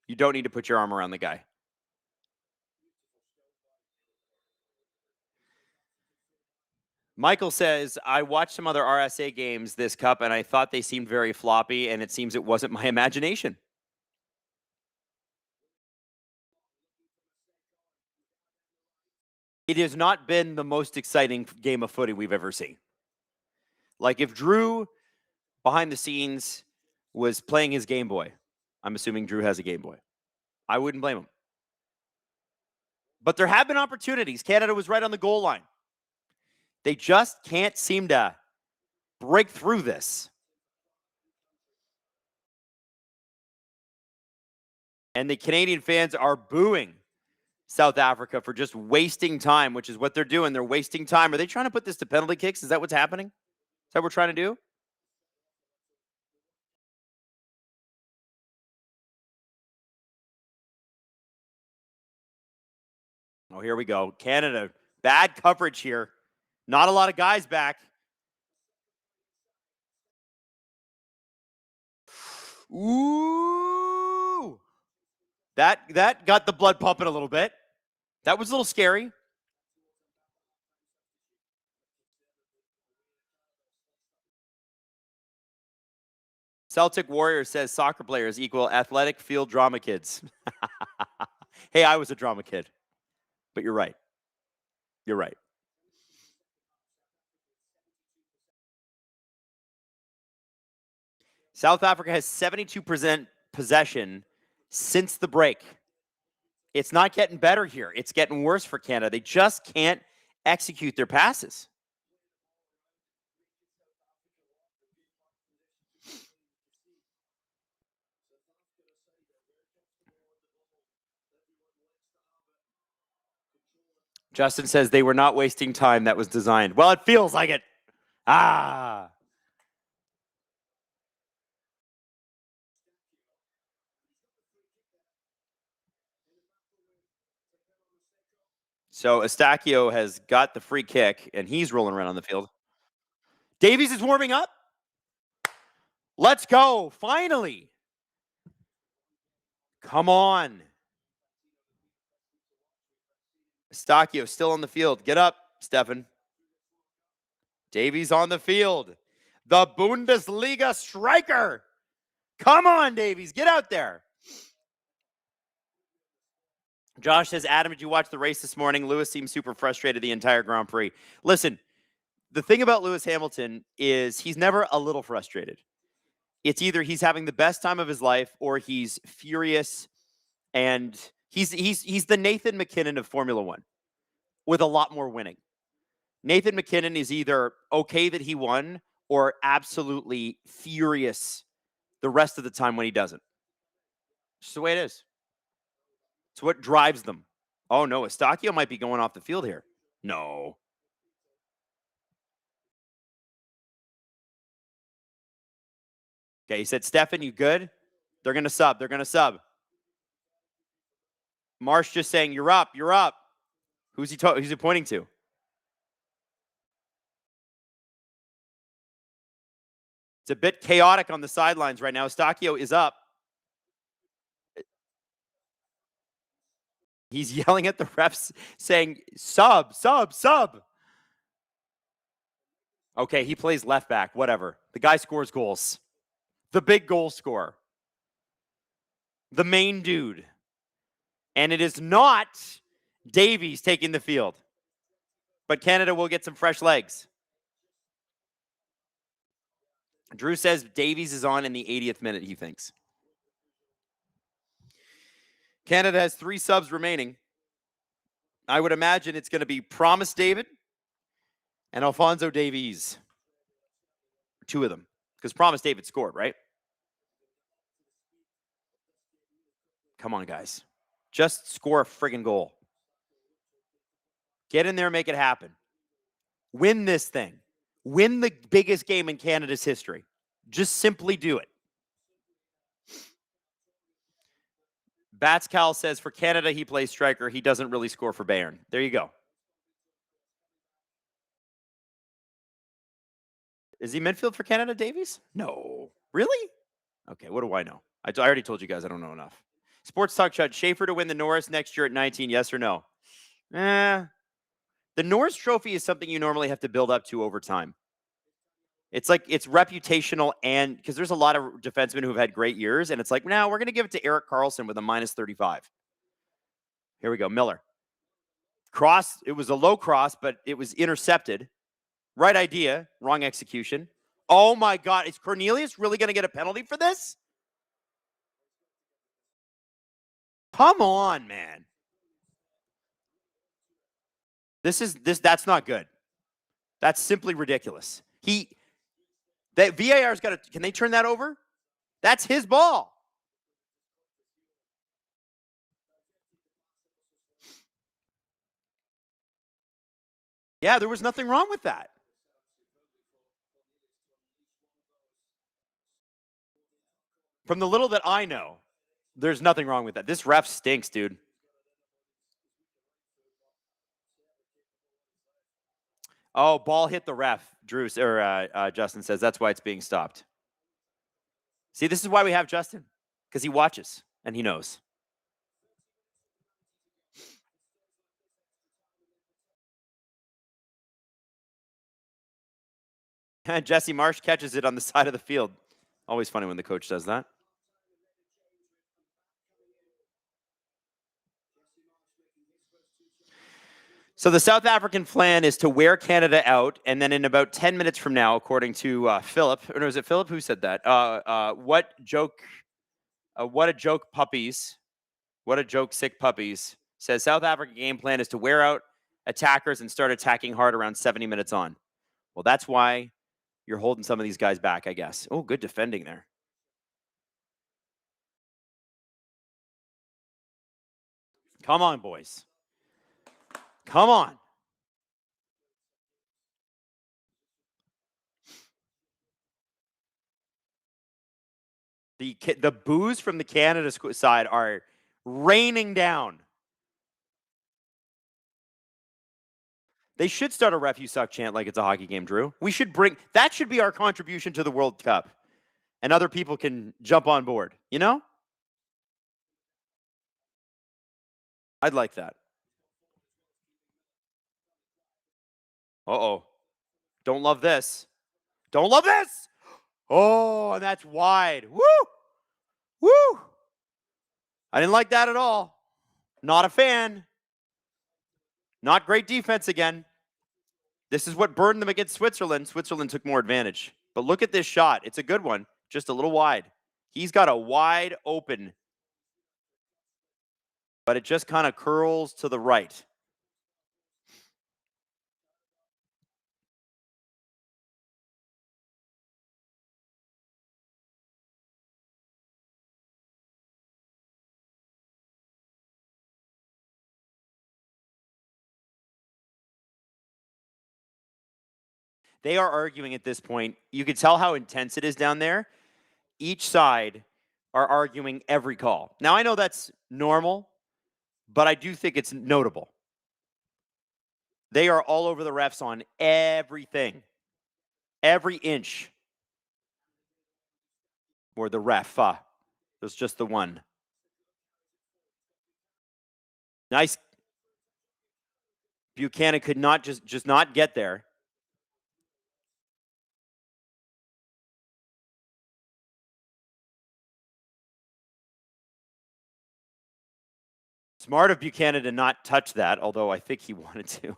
You don't need to put your arm around the guy. Michael says, I watched some other RSA games this cup, and I thought they seemed very floppy, and it seems it wasn't my imagination. It has not been the most exciting game of footy we've ever seen. Like, if Drew, behind the scenes, was playing his Game Boy, I'm assuming Drew has a Game Boy. I wouldn't blame him. But there have been opportunities. Canada was right on the goal line. They just can't seem to break through this. And the Canadian fans are booing South Africa for just wasting time, which is what they're doing. They're wasting time. Are they trying to put this to penalty kicks? Is that what's happening? Is that what we're trying to do? Oh, here we go. Canada, bad coverage here. Not a lot of guys back. Ooh. That got the blood pumping a little bit. That was a little scary. Celtic Warrior says soccer players equal athletic field drama kids. Hey, I was a drama kid. But you're right. You're right. South Africa has 72% possession since the break. It's not getting better here. It's getting worse for Canada. They just can't execute their passes. Justin says they were not wasting time that was designed. Well, it feels like it. So Estacio has got the free kick, and he's rolling around on the field. Davies is warming up. Let's go. Finally. Come on. Estacio still on the field. Get up, Stefan. Davies on the field. The Bundesliga striker. Come on, Davies. Get out there. Josh says, Adam, did you watch the race this morning? Lewis seemed super frustrated the entire Grand Prix. Listen, the thing about Lewis Hamilton is he's never a little frustrated. It's either he's having the best time of his life or he's furious, and he's the Nathan McKinnon of Formula One with a lot more winning. Nathan McKinnon is either okay that he won or absolutely furious the rest of the time when he doesn't. It's just the way it is. It's what drives them. Oh, no, Estacio might be going off the field here. No. Okay, he said, Stefan, you good? They're going to sub. They're going to sub. Marsh just saying, you're up. You're up. Who's he pointing to? It's a bit chaotic on the sidelines right now. Estacio is up. He's yelling at the refs saying, sub, sub, sub. Okay, he plays left back, whatever. The guy scores goals. The big goal scorer. The main dude. And it is not Davies taking the field. But Canada will get some fresh legs. Drew says Davies is on in the 80th minute, he thinks. Canada has 3 subs remaining. I would imagine it's going to be Promise David and Alphonso Davies. 2 of them. Because Promise David scored, right? Come on, guys. Just score a friggin' goal. Get in there and make it happen. Win this thing. Win the biggest game in Canada's history. Just simply do it. Batscal says for Canada, he plays striker. He doesn't really score for Bayern. There you go. Is he midfield for Canada, Davies? No. Really? Okay, what do I know? I already told you guys I don't know enough. Sports Talk Chud, Schaefer to win the Norris next year at 19, yes or no? The Norris Trophy is something you normally have to build up to over time. It's like it's reputational, and because there's a lot of defensemen who've had great years, and it's like, now we're going to give it to Erik Karlsson with a -35. Here we go, Miller. Cross, it was a low cross, but it was intercepted. Right idea, wrong execution. Oh my God, is Cornelius really going to get a penalty for this? Come on, man. That's not good. That's simply ridiculous. That VAR's got to, can they turn that over? That's his ball. Yeah, there was nothing wrong with that. From the little that I know, there's nothing wrong with that. This ref stinks, dude. Oh, ball hit the ref. Justin says that's why it's being stopped. See, this is why we have Justin, because he watches and he knows. And Jesse Marsh catches it on the side of the field. Always funny when the coach does that. So the South African plan is to wear Canada out, and then in about 10 minutes from now, according to Philip, or was it Philip who said that? What a joke, puppies. What a joke, sick puppies. Says South African game plan is to wear out attackers and start attacking hard around 70 minutes on. Well, that's why you're holding some of these guys back, I guess. Oh, good defending there. Come on, boys. Come on. The boos from the Canada side are raining down. They should start a ref you suck chant like it's a hockey game, Drew. That should be our contribution to the World Cup. And other people can jump on board, you know? I'd like that. Uh-oh. Don't love this. Don't love this. Oh, and that's wide. Woo! Woo! I didn't like that at all. Not a fan. Not great defense again. This is what burned them against Switzerland. Switzerland took more advantage. But look at this shot. It's a good one, just a little wide. He's got a wide open, but it just kind of curls to the right. They are arguing at this point. You can tell how intense it is down there. Each side are arguing every call. Now, I know that's normal, but I do think it's notable. They are all over the refs on everything, every inch. Or the ref. There's just the one. Nice. Buchanan could not just not get there. Smart of Buchanan to not touch that, although I think he wanted to.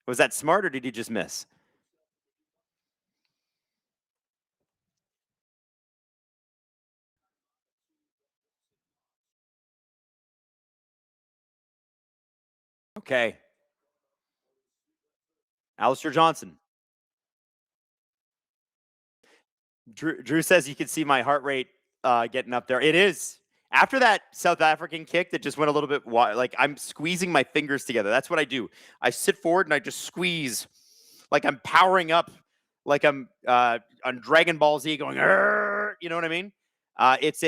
Was that smart or did he just miss? Okay. Alistair Johnson. Drew says you can see my heart rate getting up there. It is. After that South African kick that just went a little bit wide, like I'm squeezing my fingers together. That's what I do. I sit forward and I just squeeze like I'm powering up, like I'm on Dragon Ball Z going, you know what I mean? It's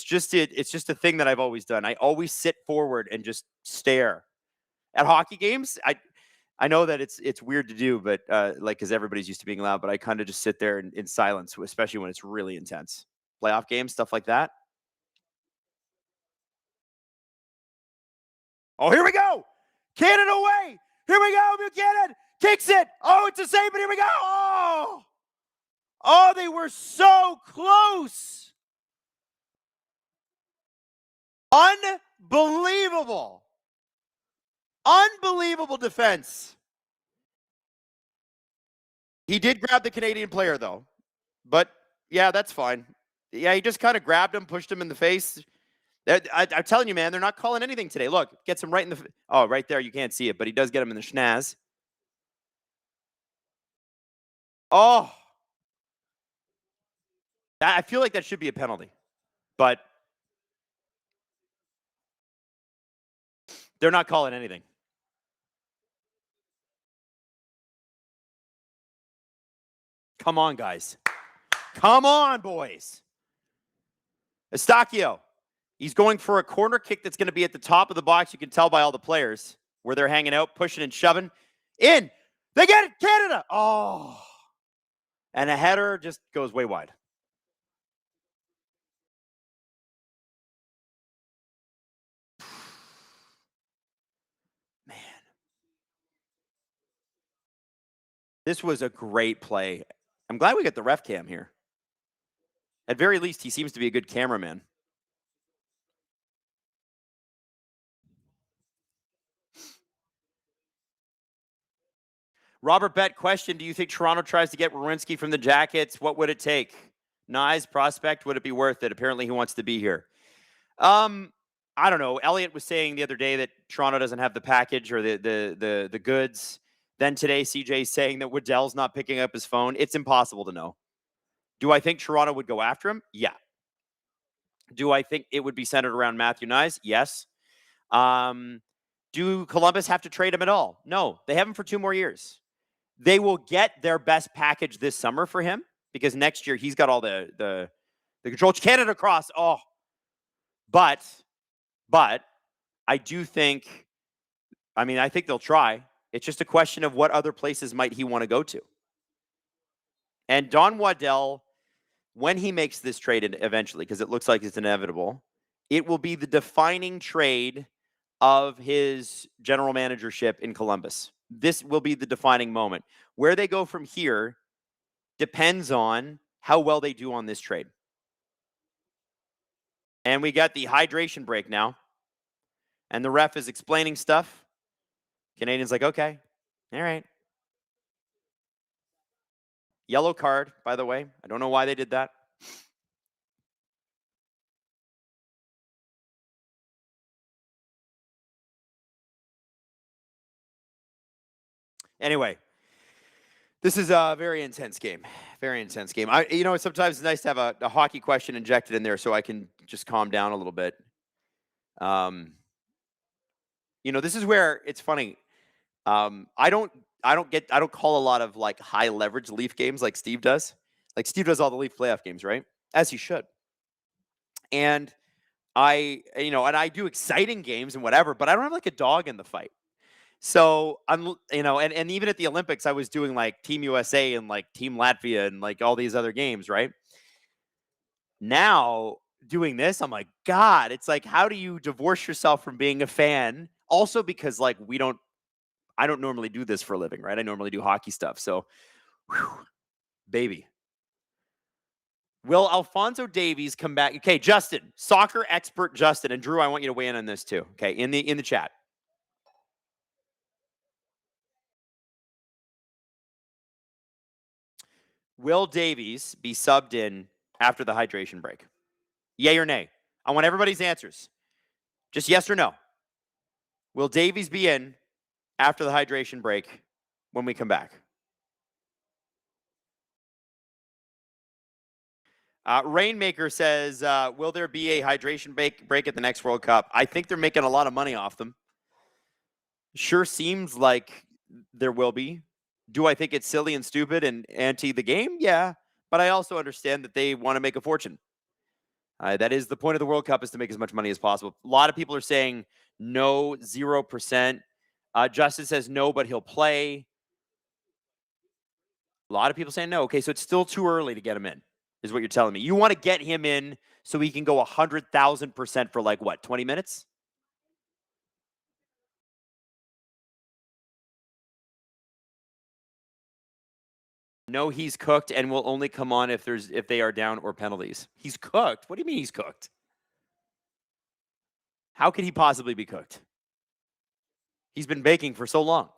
just a thing that I've always done. I always sit forward and just stare. At hockey games, I know that it's weird to do, but like because everybody's used to being loud, but I kind of just sit there in silence, especially when it's really intense. Playoff games, stuff like that. Oh, here we go! Cannon away! Here we go! Buchanan kicks it! Oh, it's a save, but here we go! Oh! Oh, they were so close! Unbelievable! Unbelievable defense. He did grab the Canadian player, though. But, yeah, that's fine. Yeah, he just kind of grabbed him, pushed him in the face. I'm telling you, man, they're not calling anything today. Look, gets him right in the. Oh, right there. You can't see it, but he does get him in the schnaz. Oh, I feel like that should be a penalty, but they're not calling anything. Come on, guys. Come on, boys. Estacchio. He's going for a corner kick that's going to be at the top of the box. You can tell by all the players where they're hanging out, pushing and shoving. In. They get it. Canada. Oh. And a header just goes way wide. Man. This was a great play. I'm glad we got the ref cam here. At very least, he seems to be a good cameraman. Robert Bett question, do you think Toronto tries to get Werenski from the Jackets? What would it take? Nice prospect, would it be worth it? Apparently he wants to be here. I don't know. Elliot was saying the other day that Toronto doesn't have the package or the goods. Then today CJ's saying that Waddell's not picking up his phone. It's impossible to know. Do I think Toronto would go after him? Yeah. Do I think it would be centered around Matthew Nyes? Yes. Do Columbus have to trade him at all? No. They have him for 2 more years. They will get their best package this summer for him because next year he's got all the control. Canada cross. Oh. But I do think, I think they'll try. It's just a question of what other places might he want to go to. And Don Waddell, when he makes this trade eventually, because it looks like it's inevitable, it will be the defining trade of his general managership in Columbus. This will be the defining moment. Where they go from here depends on how well they do on this trade. And we got the hydration break now. And the ref is explaining stuff. Canadians like, okay, all right. Yellow card, by the way. I don't know why they did that. Anyway, this is a very intense game. Very intense game. Sometimes it's nice to have a hockey question injected in there so I can just calm down a little bit. This is where it's funny. I don't call a lot of like high leverage Leaf games like Steve does. Like Steve does all the Leaf playoff games, right? As he should. And I do exciting games and whatever, but I don't have like a dog in the fight. So and even at the Olympics, I was doing like Team USA and like Team Latvia and like all these other games, right? Now doing this, I'm like, God, it's like, how do you divorce yourself from being a fan? Also because like I don't normally do this for a living, right? I normally do hockey stuff. So, baby. Will Alphonso Davies come back? Okay, Justin, soccer expert Justin, and Drew, I want you to weigh in on this too. Okay, in the chat. Will Davies be subbed in after the hydration break? Yay or nay? I want everybody's answers. Just yes or no. Will Davies be in after the hydration break when we come back? Rainmaker says, will there be a hydration break at the next World Cup? I think they're making a lot of money off them. Sure seems like there will be. Do I think it's silly and stupid and anti the game? Yeah. But I also understand that they want to make a fortune. That is the point of the World Cup, is to make as much money as possible. A lot of people are saying no, 0%. Justin says no, but he'll play. A lot of people saying no. Okay, so it's still too early to get him in, is what you're telling me. You want to get him in so he can go 100,000% for like what, 20 minutes? No, he's cooked and will only come on if they are down or penalties. He's cooked? What do you mean he's cooked? How could he possibly be cooked? He's been baking for so long.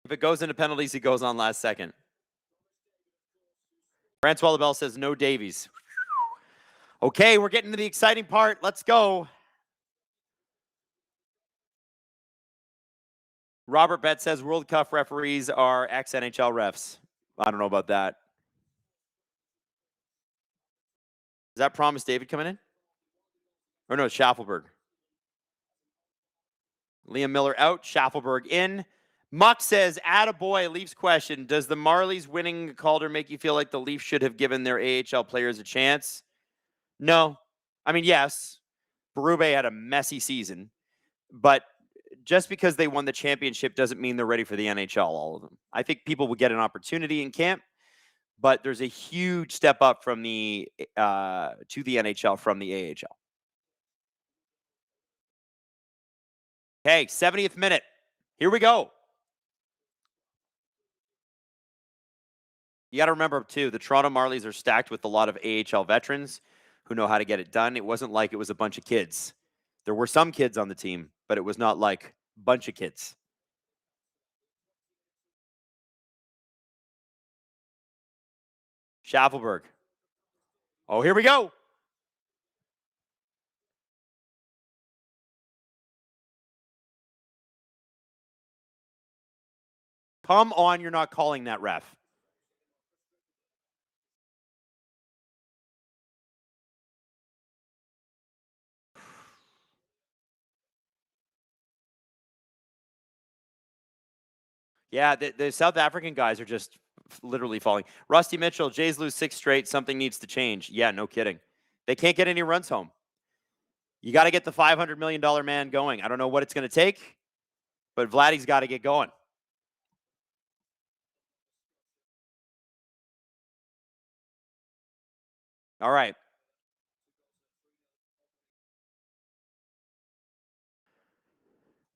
If it goes into penalties, he goes on last second. Francois LaBelle says no Davies. Okay, we're getting to the exciting part. Let's go. Robert Bett says World Cup referees are ex-NHL refs. I don't know about that. Is that Promise David coming in? Or no, Schaffelberg. Liam Miller out, Schaffelberg in. Muck says, attaboy, Leafs question. Does the Marlies winning Calder make you feel like the Leafs should have given their AHL players a chance? No. I mean, yes. Berube had a messy season, but just because they won the championship doesn't mean they're ready for the NHL, all of them. I think people will get an opportunity in camp, but there's a huge step up from the to the NHL from the AHL. Okay, 70th minute. Here we go. You got to remember, too, the Toronto Marlies are stacked with a lot of AHL veterans who know how to get it done. It wasn't like it was a bunch of kids. There were some kids on the team, but it was not like a bunch of kids. Schaffelberg. Oh, here we go. Come on, you're not calling that, ref. Yeah, the South African guys are just literally falling. Rusty Mitchell, Jays lose 6 straight. Something needs to change. Yeah, no kidding. They can't get any runs home. You got to get the $500 million man going. I don't know what it's going to take, but Vladdy's got to get going. All right.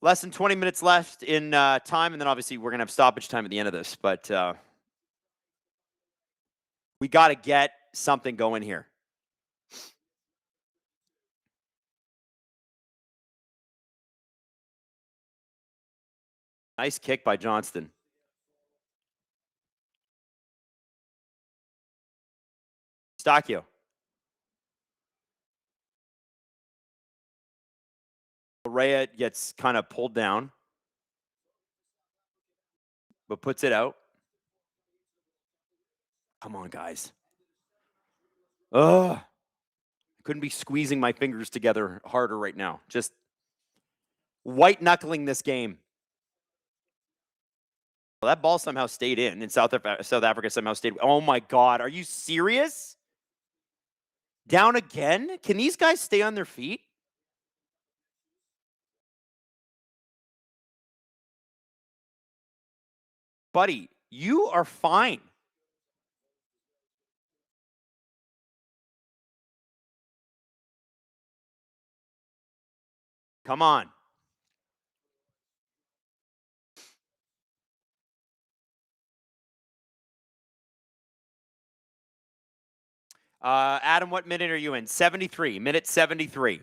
Less than 20 minutes left in time, and then obviously we're going to have stoppage time at the end of this. But we got to get something going here. Nice kick by Johnston. Stacchio. Correa gets kind of pulled down, but puts it out. Come on, guys. Ugh. Couldn't be squeezing my fingers together harder right now. Just white knuckling this game. Well, that ball somehow stayed in, and South Africa somehow stayed. Oh my God, are you serious? Down again? Can these guys stay on their feet? Buddy, you are fine. Come on. Adam, what minute are you in? 73. Minute 73.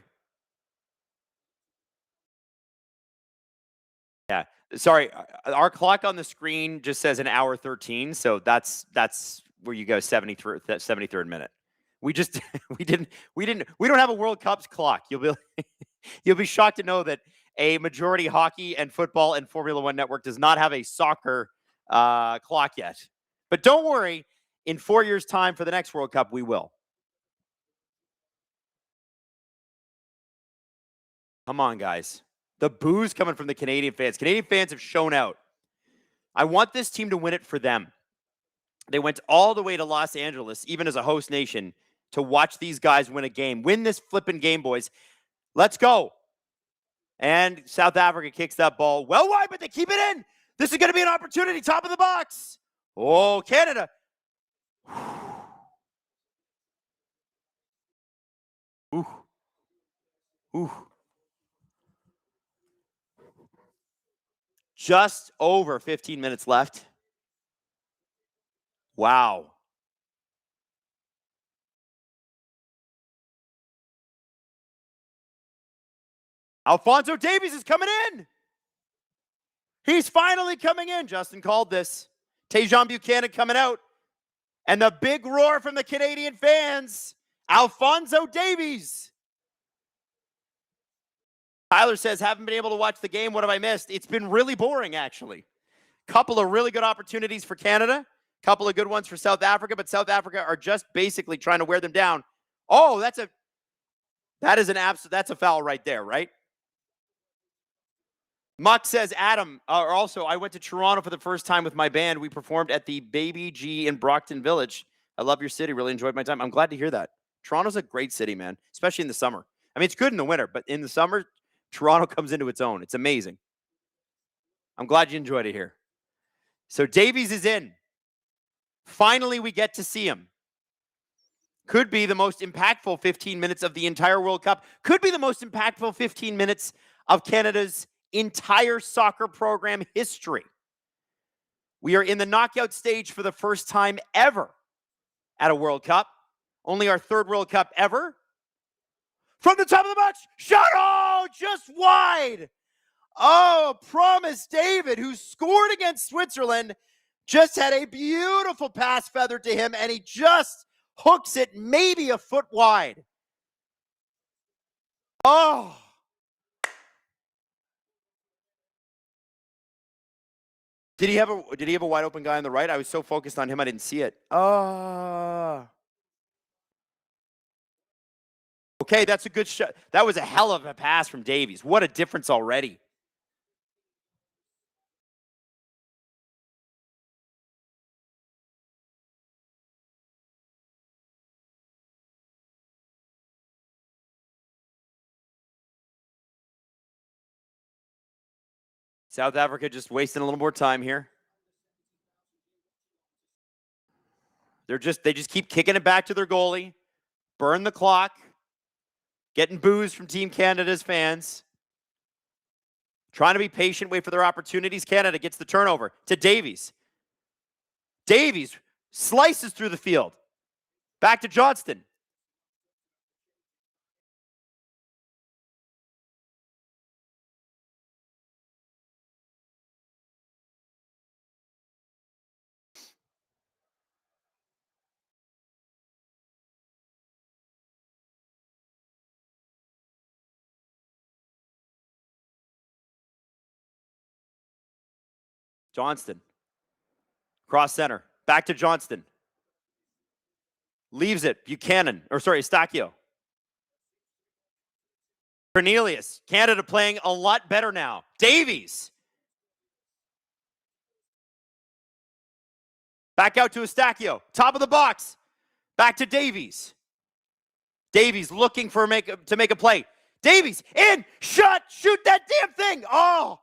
Yeah. Sorry, our clock on the screen just says an hour 13, so that's where you go 73rd minute. We just we don't have a World Cup's clock. You'll be shocked to know that a majority hockey and football and Formula One network does not have a soccer clock yet. But don't worry, in 4 years' time for the next World Cup, we will. Come on, guys. The boos coming from the Canadian fans. Canadian fans have shown out. I want this team to win it for them. They went all the way to Los Angeles, even as a host nation, to watch these guys win a game. Win this flipping game, boys. Let's go. And South Africa kicks that ball well wide, but they keep it in. This is going to be an opportunity. Top of the box. Oh, Canada. Ooh. Ooh. Just over 15 minutes left. Wow. Alphonso Davies is coming in. He's finally coming in. Justin called this. Tajon Buchanan coming out. And the big roar from the Canadian fans, Alphonso Davies. Tyler says, haven't been able to watch the game. What have I missed? It's been really boring, actually. Couple of really good opportunities for Canada. Couple of good ones for South Africa, but South Africa are just basically trying to wear them down. Oh, that's a foul right there, right? Muck says, Adam, also, I went to Toronto for the first time with my band. We performed at the Baby G in Brockton Village. I love your city. Really enjoyed my time. I'm glad to hear that. Toronto's a great city, man, especially in the summer. I mean, it's good in the winter, but in the summer, Toronto comes into its own. It's amazing. I'm glad you enjoyed it here. So Davies is in. Finally, we get to see him. Could be the most impactful 15 minutes of the entire World Cup. Could be the most impactful 15 minutes of Canada's entire soccer program history. We are in the knockout stage for the first time ever at a World Cup. Only our third World Cup ever. From the top of the box, shot, oh, just wide. Oh, Promise David, who scored against Switzerland, just had a beautiful pass feathered to him, and he just hooks it maybe a foot wide. Oh. Did he have a wide open guy on the right? I was so focused on him I didn't see it. Okay, that's a good shot. That was a hell of a pass from Davies. What a difference already. South Africa just wasting a little more time here. They just keep kicking it back to their goalie. Burn the clock. Getting boos from Team Canada's fans. Trying to be patient, wait for their opportunities. Canada gets the turnover to Davies. Davies slices through the field. Back to Johnston. Johnston. Cross center. Back to Johnston. Leaves it. Stacchio. Cornelius. Canada playing a lot better now. Davies. Back out to Stacchio. Top of the box. Back to Davies. Davies looking to make a play. Davies in. Shot. Shoot that damn thing. Oh.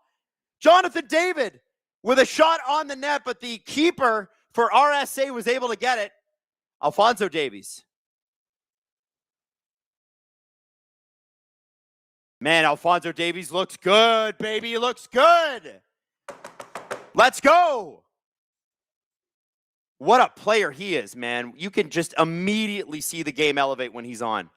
Jonathan David with a shot on the net, but the keeper for RSA was able to get it. Alphonso Davies. Man, Alphonso Davies looks good, baby. He looks good. Let's go. What a player he is, man. You can just immediately see the game elevate when he's on.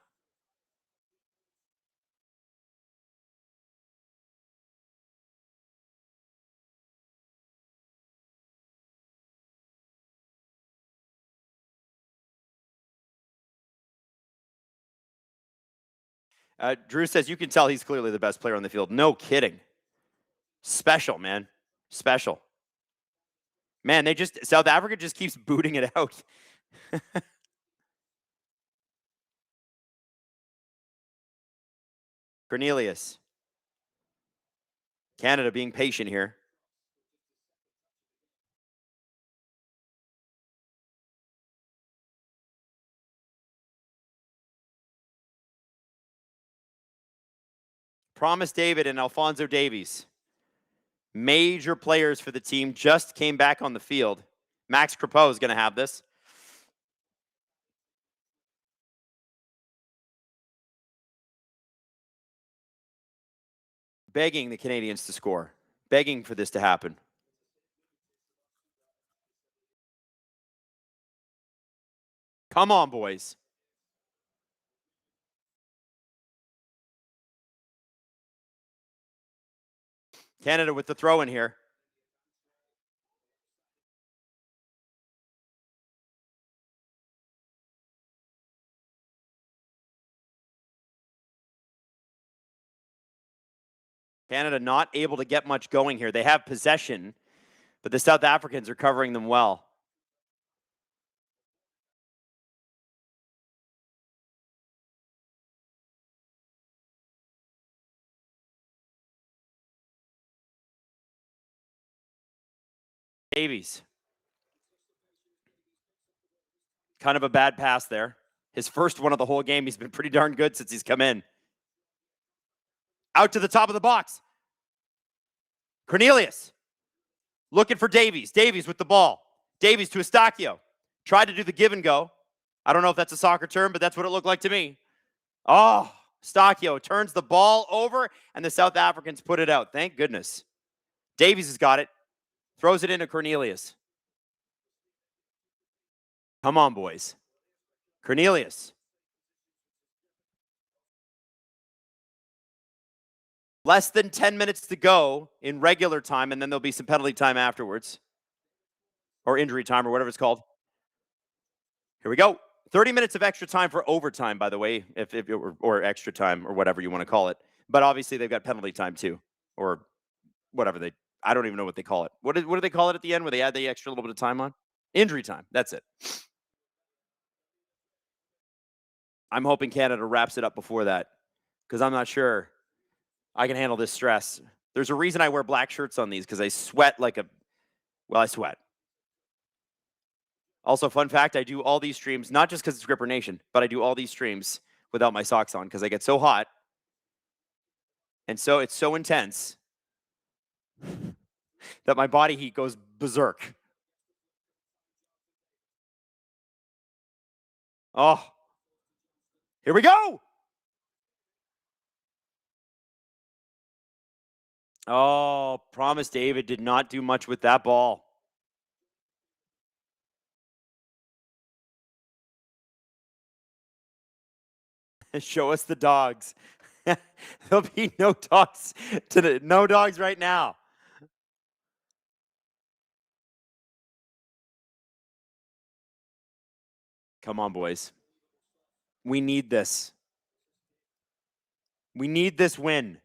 Drew says you can tell he's clearly the best player on the field. No kidding. Special, man. Special. Man, South Africa just keeps booting it out. Cornelius. Canada being patient here. Promise David and Alphonso Davies. Major players for the team just came back on the field. Max Crepeau is going to have this. Begging the Canadians to score. Begging for this to happen. Come on, boys. Canada with the throw in here. Canada not able to get much going here. They have possession, but the South Africans are covering them well. Davies. Kind of a bad pass there. His first one of the whole game. He's been pretty darn good since he's come in. Out to the top of the box. Cornelius. Looking for Davies. Davies with the ball. Davies to Eustachio. Tried to do the give and go. I don't know if that's a soccer term, but that's what it looked like to me. Oh, Eustachio turns the ball over, and the South Africans put it out. Thank goodness. Davies has got it. Throws it into Cornelius. Come on, boys. Cornelius. Less than 10 minutes to go in regular time, and then there'll be some penalty time afterwards. Or injury time, or whatever it's called. Here we go. 30 minutes of extra time for overtime, by the way, or extra time, or whatever you want to call it. But obviously, they've got penalty time too, or whatever I don't even know what they call it. What do they call it at the end where they add the extra little bit of time on? Injury time. That's it. I'm hoping Canada wraps it up before that, because I'm not sure I can handle this stress. There's a reason I wear black shirts on these, because I sweat like I sweat. Also, fun fact, I do all these streams, not just because it's Gripper Nation, but I do all these streams without my socks on because I get so hot. And so it's so intense that my body heat goes berserk. Oh, here we go. Oh, Promise David did not do much with that ball. Show us the dogs. There'll be no dogs no dogs right now. Come on, boys. We need this. We need this win.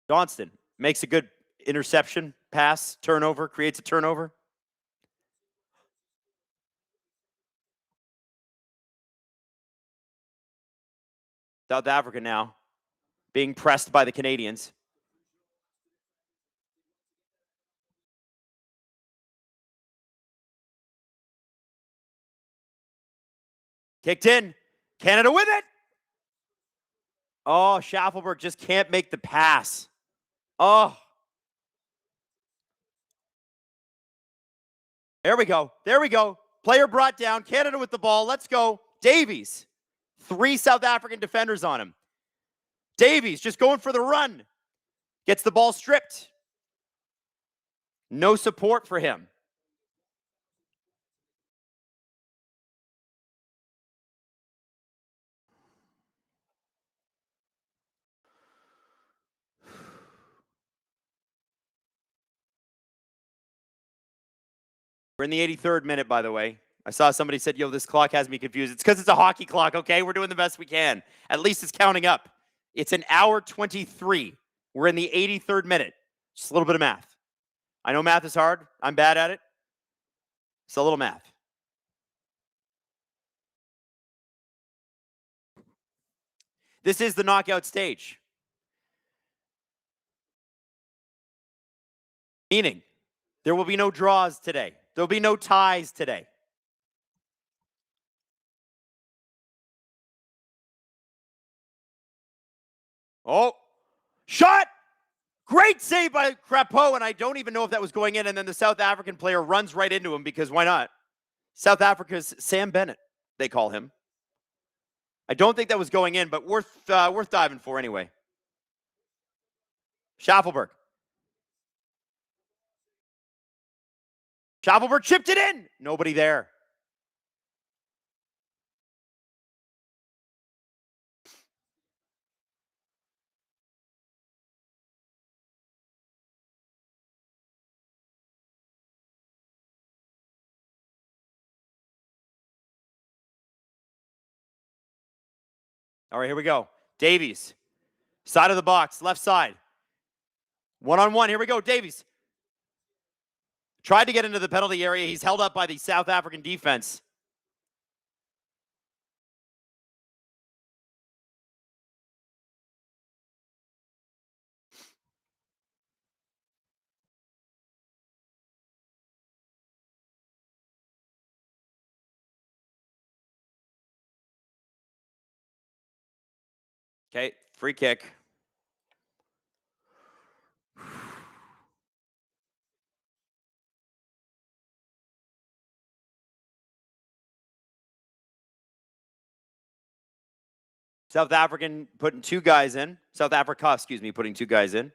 Johnston makes a good interception, pass, turnover, creates a turnover. South Africa now being pressed by the Canadians. Kicked in. Canada with it. Oh, Schaffelberg just can't make the pass. Oh. There we go. There we go. Player brought down. Canada with the ball. Let's go. Davies. 3 South African defenders on him. Davies just going for the run. Gets the ball stripped. No support for him. We're in the 83rd minute, by the way. I saw somebody said, yo, this clock has me confused. It's because it's a hockey clock, okay? We're doing the best we can. At least it's counting up. It's an hour 23. We're in the 83rd minute. Just a little bit of math. I know math is hard. I'm bad at it. It's a little math. This is the knockout stage. Meaning, there will be no draws today. There'll be no ties today. Oh, shot! Great save by Crapeau, and I don't even know if that was going in, and then the South African player runs right into him because why not? South Africa's Sam Bennett, they call him. I don't think that was going in, but worth diving for anyway. Schaffelberg. Schaffelberg chipped it in. Nobody there. All right, here we go. Davies, side of the box, left side. One-on-one, here we go, Davies. Tried to get into the penalty area. He's held up by the South African defense. Okay, free kick. South African putting two guys in. South Africa, excuse me, putting two guys in.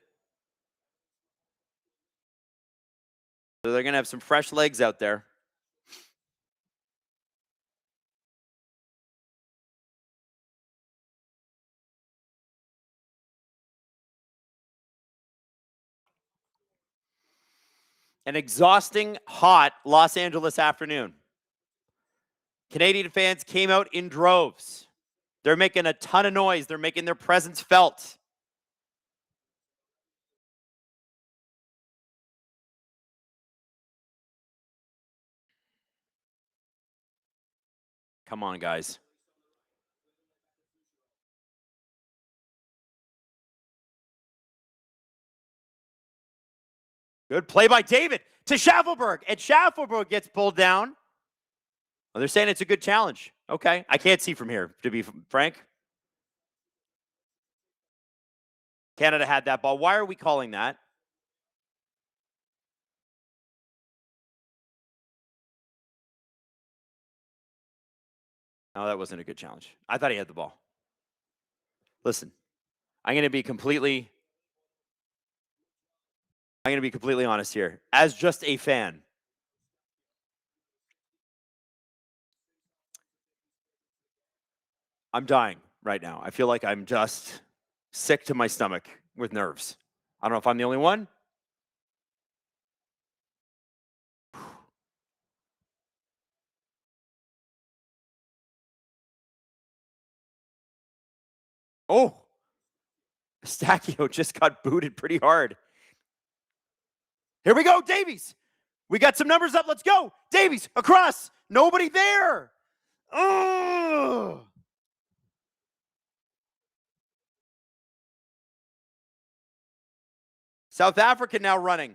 So they're going to have some fresh legs out there. An exhausting, hot Los Angeles afternoon. Canadian fans came out in droves. They're making a ton of noise. They're making their presence felt. Come on, guys. Good play by David to Schaffelberg, and Schaffelberg gets pulled down. Well, they're saying it's a good challenge. Okay, I can't see from here, to be frank. Canada had that ball. Why are we calling that? No, that wasn't a good challenge. I thought he had the ball. Listen, I'm going to be completely honest here. As just a fan, I'm dying right now. I feel like I'm just sick to my stomach with nerves. I don't know if I'm the only one. Oh, Stachio just got booted pretty hard. Here we go, Davies. We got some numbers up. Let's go. Davies, across. Nobody there. Oh. South Africa now running.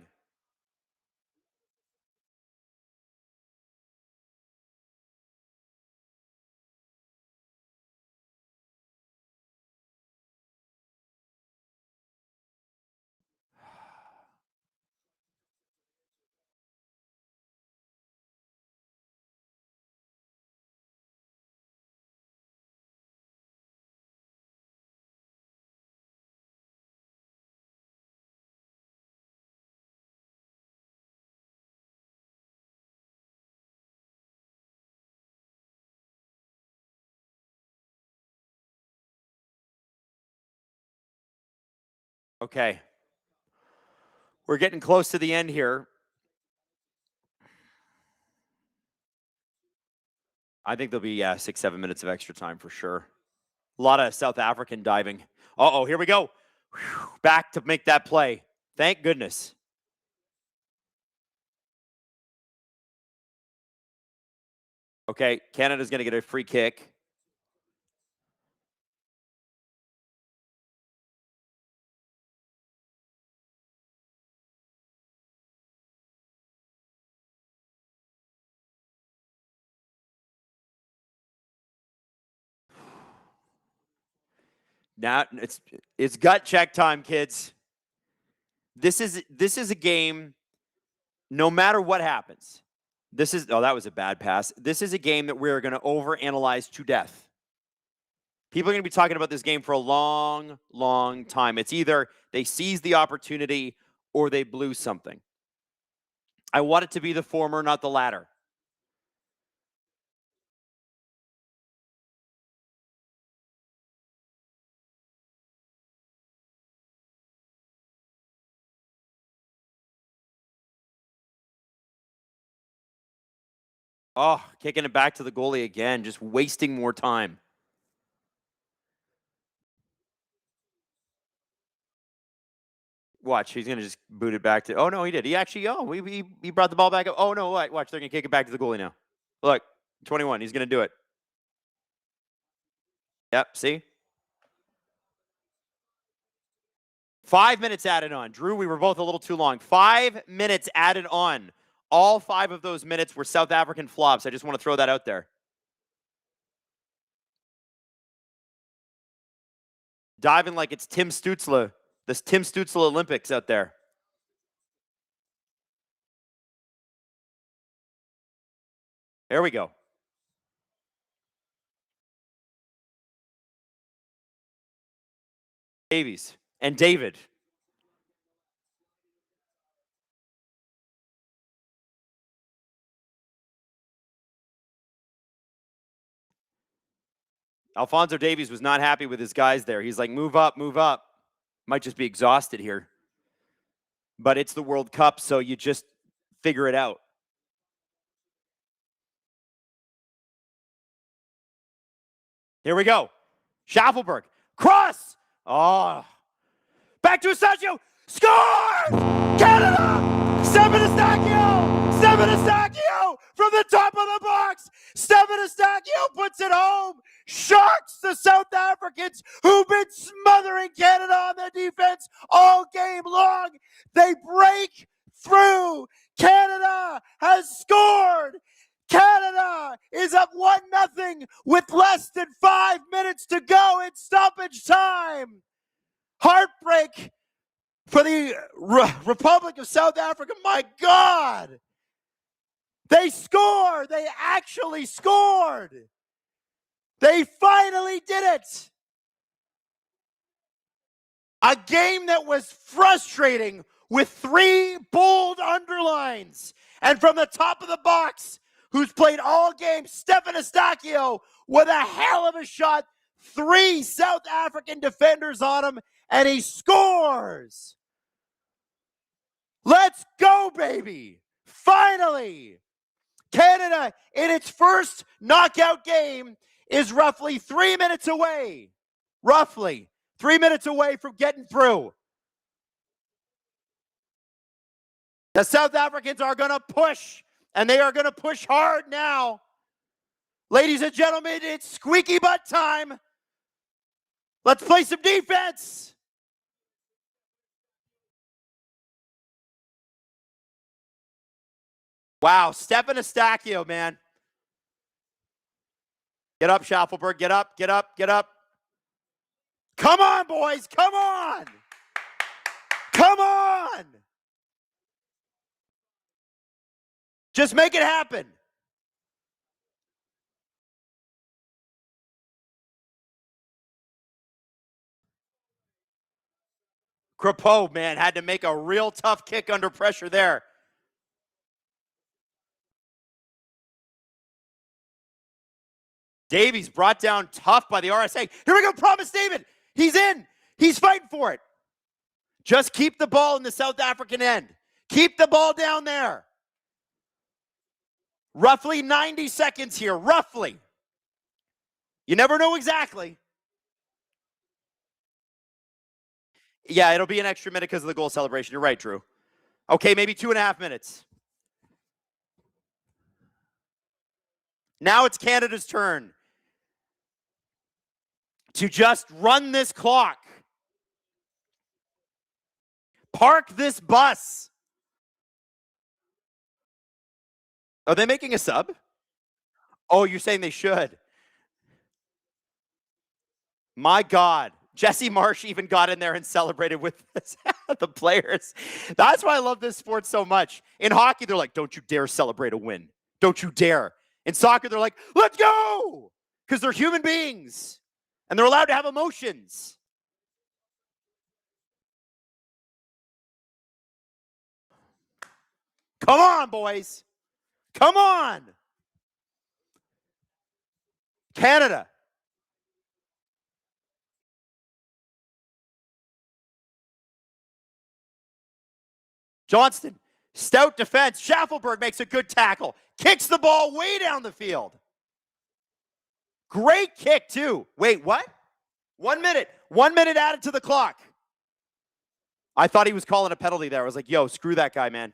Okay. We're getting close to the end here. I think there'll be 6-7 minutes of extra time for sure. A lot of South African diving. Uh-oh, here we go. Whew, back to make that play. Thank goodness. Okay, Canada's going to get a free kick. Now it's gut check time, kids. This is a game. No matter what happens, that was a bad pass. This is a game that we're going to overanalyze to death. People are going to be talking about this game for a long, long time. It's either they seized the opportunity or they blew something. I want it to be the former, not the latter. Oh, kicking it back to the goalie again, just wasting more time. Watch, he's going to just boot it back to. Oh, no, he did. He actually, he brought the ball back up. Oh, no, watch, they're going to kick it back to the goalie now. Look, 21, he's going to do it. Yep, see? 5 minutes added on. Drew, we were both a little too long. 5 minutes added on. All 5 of those minutes were South African flops. I just want to throw that out there. Diving like it's Tim Stützle. This Tim Stützle Olympics out there. There we go. Davies and David. Alphonso Davies was not happy with his guys there. He's like, move up, move up. Might just be exhausted here. But it's the World Cup, so you just figure it out. Here we go. Schaffelberg. Cross. Oh. Back to Asaccio. Scores! Canada! Stefan Asaccio! Stefan Asaccio from the top of the box! Stefan Asaccio puts it home! Shocks the South Africans who've been smothering Canada on their defense all game long. They break through. Canada has scored. Canada is up 1-0 with less than 5 minutes to go in stoppage time. Heartbreak for the Republic of South Africa. My God. They scored. They actually scored. They finally did it. A game that was frustrating with 3 bold underlines. And from the top of the box, who's played all game, Stefan Asaccio with a hell of a shot. 3 South African defenders on him, and he scores. Let's go, baby. Finally. Canada, in its first knockout game, is roughly 3 minutes away. Roughly 3 minutes away from getting through. The South Africans are going to push, and they are going to push hard now. Ladies and gentlemen, it's squeaky butt time. Let's play some defense. Wow, Stefan Asaccio, man. Get up, Schaffelberg. Get up, get up, get up. Come on, boys. Come on. Come on. Just make it happen. Crepeau, man, had to make a real tough kick under pressure there. Davies brought down tough by the RSA. Here we go, Promise David. He's in. He's fighting for it. Just keep the ball in the South African end. Keep the ball down there. Roughly 90 seconds here, roughly. You never know exactly. Yeah, it'll be an extra minute because of the goal celebration. You're right, Drew. Okay, maybe 2.5 minutes. Now it's Canada's turn to just run this clock. Park this bus. Are they making a sub? Oh, you're saying they should. My God. Jesse Marsh even got in there and celebrated with the players. That's why I love this sport so much. In hockey, they're like, don't you dare celebrate a win. Don't you dare. In soccer, they're like, let's go! Because they're human beings. And they're allowed to have emotions. Come on, boys. Come on. Canada. Johnston, stout defense. Schaffelberg makes a good tackle. Kicks the ball way down the field. Great kick, too. Wait, what? 1 minute. 1 minute added to the clock. I thought he was calling a penalty there. I was like, yo, screw that guy, man.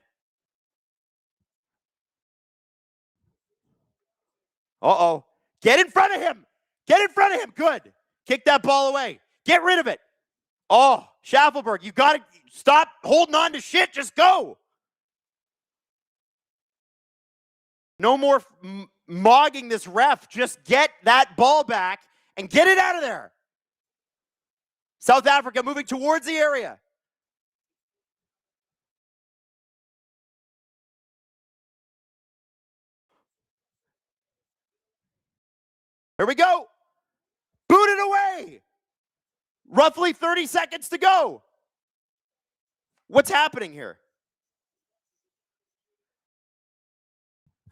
Uh-oh. Get in front of him. Get in front of him. Good. Kick that ball away. Get rid of it. Oh, Schaffelberg, you got to stop holding on to shit. Just go. No more mogging this ref. Just get that ball back and get it out of there. South Africa moving towards the area. Here we go. Boot it away. Roughly 30 seconds to go. What's happening here?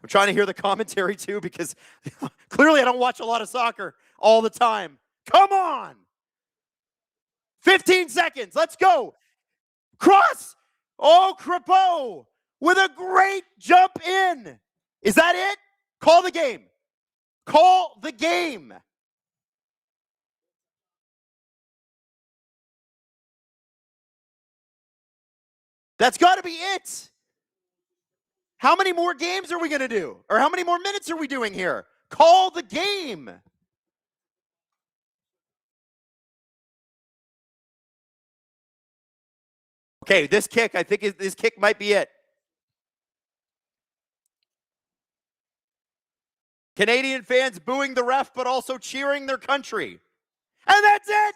I'm trying to hear the commentary too because clearly I don't watch a lot of soccer all the time. Come on. 15 seconds. Let's go. Cross. Oh, Crepeau with a great jump in. Is that it? Call the game. Call the game. That's got to be it. How many more games are we going to do? Or how many more minutes are we doing here? Call the game. Okay, this kick, I think this kick might be it. Canadian fans booing the ref, but also cheering their country. And that's it.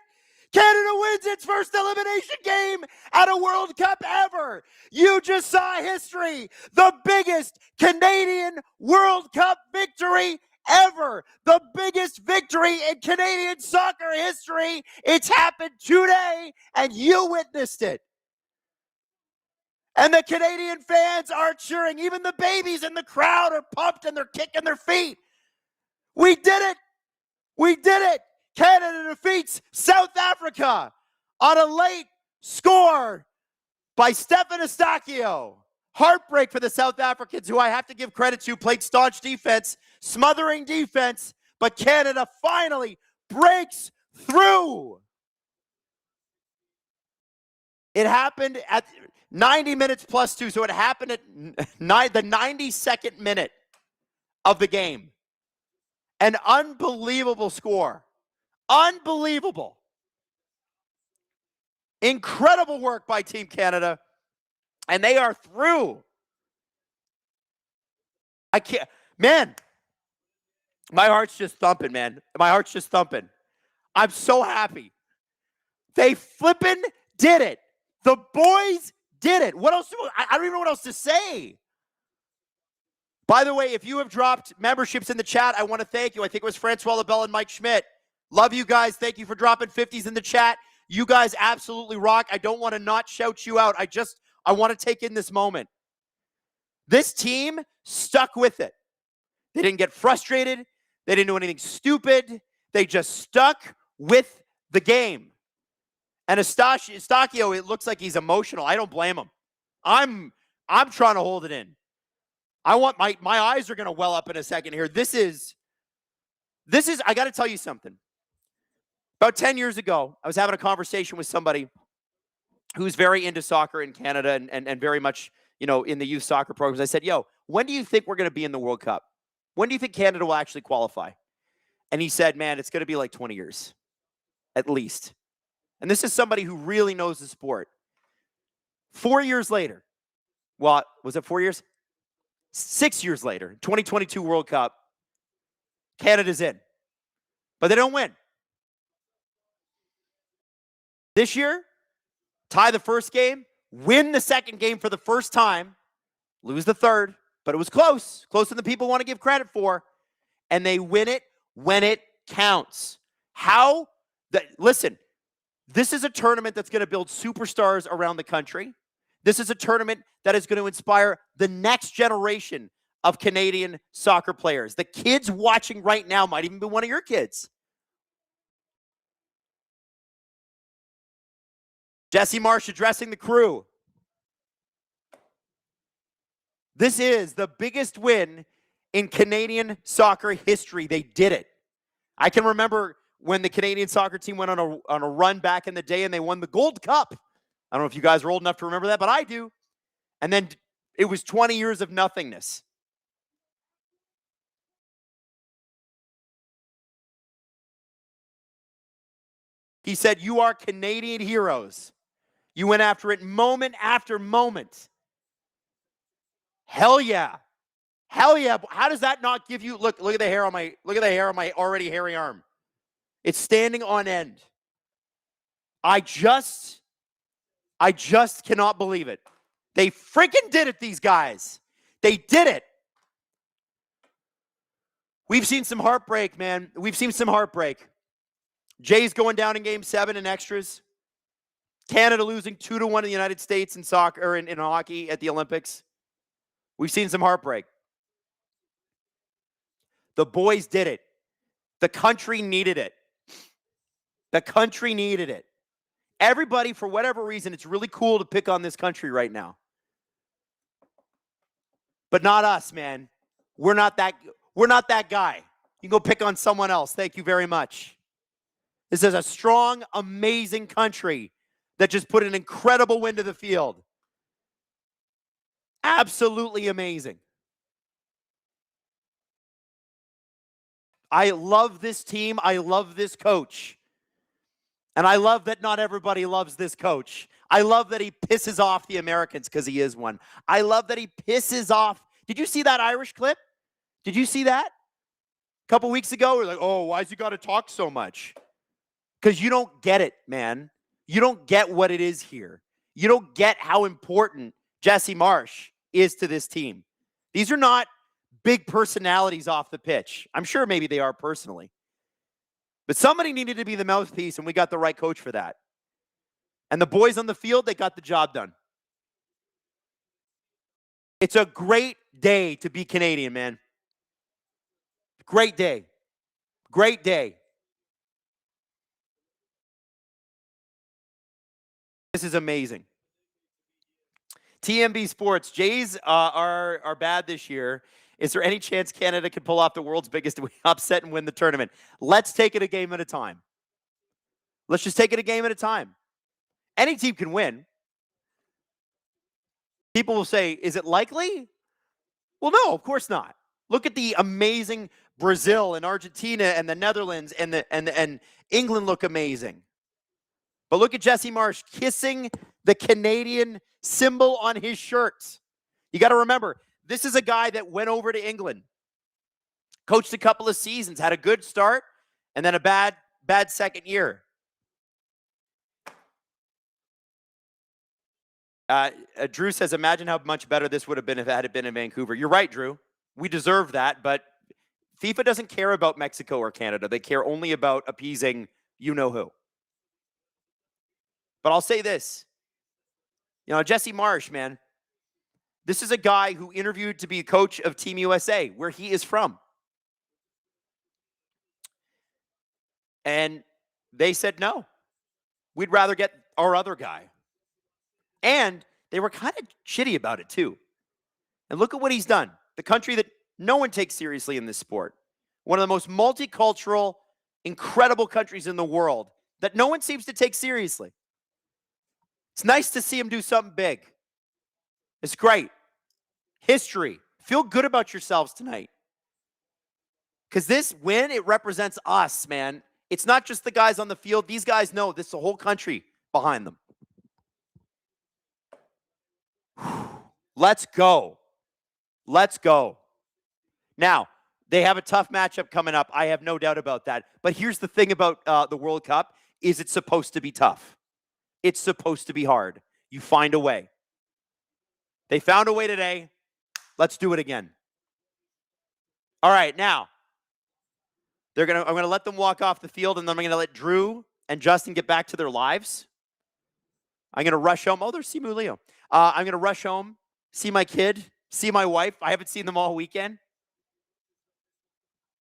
Canada wins its first elimination game at a World Cup ever. You just saw history. The biggest Canadian World Cup victory ever. The biggest victory in Canadian soccer history. It's happened today, and you witnessed it. And the Canadian fans are cheering. Even the babies in the crowd are pumped and they're kicking their feet. We did it. We did it. Canada defeats South Africa on a late score by Stefan Eustáquio. Heartbreak for the South Africans, who I have to give credit to, played staunch defense, smothering defense, but Canada finally breaks through. It happened at 90 minutes plus 2, so it happened at the 92nd minute of the game. An unbelievable score. Unbelievable. Incredible work by Team Canada. And they are through. I can't, man. My heart's just thumping, man. My heart's just thumping. I'm so happy. They flippin' did it. The boys did it. What else? I don't even know what else to say. By the way, if you have dropped memberships in the chat, I want to thank you. I think it was Francois LaBelle and Mike Schmidt. Love you guys. Thank you for dropping 50s in the chat. You guys absolutely rock. I don't want to not shout you out. I want to take in this moment. This team stuck with it. They didn't get frustrated. They didn't do anything stupid. They just stuck with the game. And Eustáquio, it looks like he's emotional. I don't blame him. I'm trying to hold it in. I want my eyes are going to well up in a second here. This is I got to tell you something. About 10 years ago, I was having a conversation with somebody who's very into soccer in Canada and very much, in the youth soccer programs. I said, yo, when do you think we're going to be in the World Cup? When do you think Canada will actually qualify? And he said, man, it's going to be like 20 years, at least. And this is somebody who really knows the sport. 4 years later, well, was it 4 years? 6 years later, 2022 World Cup, Canada's in. But they don't win. This year, tie the first game, win the second game for the first time, lose the third, but it was close, closer than people want to give credit for, and they win it when it counts. Listen, this is a tournament that's going to build superstars around the country. This is a tournament that is going to inspire the next generation of Canadian soccer players. The kids watching right now might even be one of your kids. Jesse Marsh addressing the crew. This is the biggest win in Canadian soccer history. They did it. I can remember when the Canadian soccer team went on a run back in the day and they won the Gold Cup. I don't know if you guys are old enough to remember that, but I do. And then it was 20 years of nothingness. He said, "You are Canadian heroes. You went after it moment after moment." Hell yeah. Hell yeah. How does that not give you look at the hair on my already hairy arm. It's standing on end. I just cannot believe it. They freaking did it, these guys. They did it. We've seen some heartbreak, man. We've seen some heartbreak. Jay's going down in game 7 in extras. Canada losing 2-1 in the United States in soccer or in hockey at the Olympics. We've seen some heartbreak. The boys did it. The country needed it. The country needed it. Everybody, for whatever reason, it's really cool to pick on this country right now. But not us, man. We're not that guy. You can go pick on someone else. Thank you very much. This is a strong, amazing country that just put an incredible win to the field. Absolutely amazing. I love this team. I love this coach. And I love that not everybody loves this coach. I love that he pisses off the Americans because he is one. I love that he pisses off. Did you see that Irish clip? Did you see that? A couple weeks ago, we're like, oh, why's he got to talk so much? Because you don't get it, man. You don't get what it is here. You don't get how important Jesse Marsch is to this team. These are not big personalities off the pitch. I'm sure maybe they are personally. But somebody needed to be the mouthpiece, and we got the right coach for that. And the boys on the field, they got the job done. It's a great day to be Canadian, man. Great day. Great day. This is amazing. TMB Sports, Jays are bad this year. Is there any chance Canada can pull off the world's biggest upset and win the tournament? Let's take it a game at a time. Let's just take it a game at a time. Any team can win. People will say, is it likely? Well, no, of course not. Look at the amazing Brazil and Argentina and the Netherlands and England look amazing. But look at Jesse Marsch kissing the Canadian symbol on his shirt. You got to remember, this is a guy that went over to England, coached a couple of seasons, had a good start, and then a bad second year. Drew says, imagine how much better this would have been if it had been in Vancouver. You're right, Drew. We deserve that, but FIFA doesn't care about Mexico or Canada. They care only about appeasing you-know-who. But I'll say this. Jesse Marsch, man, this is a guy who interviewed to be a coach of Team USA, where he is from. And they said, no, we'd rather get our other guy. And they were kind of shitty about it, too. And look at what he's done. The country that no one takes seriously in this sport. One of the most multicultural, incredible countries in the world that no one seems to take seriously. It's nice to see him do something big. It's great. History. Feel good about yourselves tonight. Because this win, it represents us, man. It's not just the guys on the field. These guys know this is the whole country behind them. Let's go. Let's go. Now, they have a tough matchup coming up. I have no doubt about that. But here's the thing about the World Cup is it's supposed to be tough. It's supposed to be hard. You find a way. They found a way today. Let's do it again. All right, now, I'm going to let them walk off the field, and then I'm going to let Drew and Justin get back to their lives. I'm going to rush home. Oh, there's Simu Leo. I'm going to rush home, see my kid, see my wife. I haven't seen them all weekend.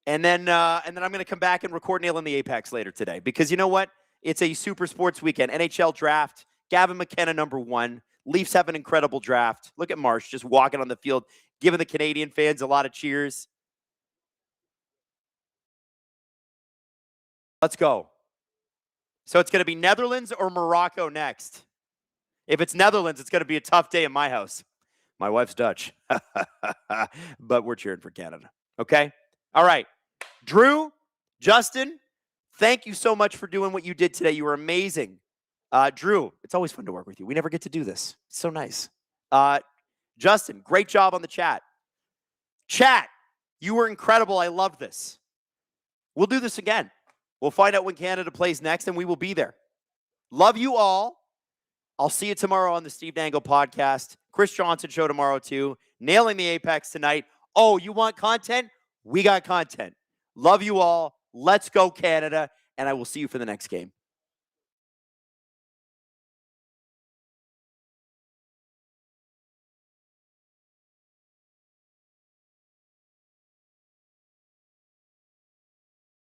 And then I'm going to come back and record Nailing the Apex later today. Because you know what? It's a super sports weekend. NHL draft. Gavin McKenna, #1. Leafs have an incredible draft. Look at Marsch just walking on the field, giving the Canadian fans a lot of cheers. Let's go. So it's going to be Netherlands or Morocco next. If it's Netherlands, it's going to be a tough day in my house. My wife's Dutch, but we're cheering for Canada. Okay? All right. Drew, Justin, thank you so much for doing what you did today. You were amazing. Drew, it's always fun to work with you. We never get to do this. It's so nice. Justin, great job on the chat. Chat, you were incredible. I love this. We'll do this again. We'll find out when Canada plays next, and we will be there. Love you all. I'll see you tomorrow on the Steve Dangle podcast. Chris Johnson show tomorrow too. Nailing the Apex tonight. Oh, you want content? We got content. Love you all. Let's go, Canada. And I will see you for the next game.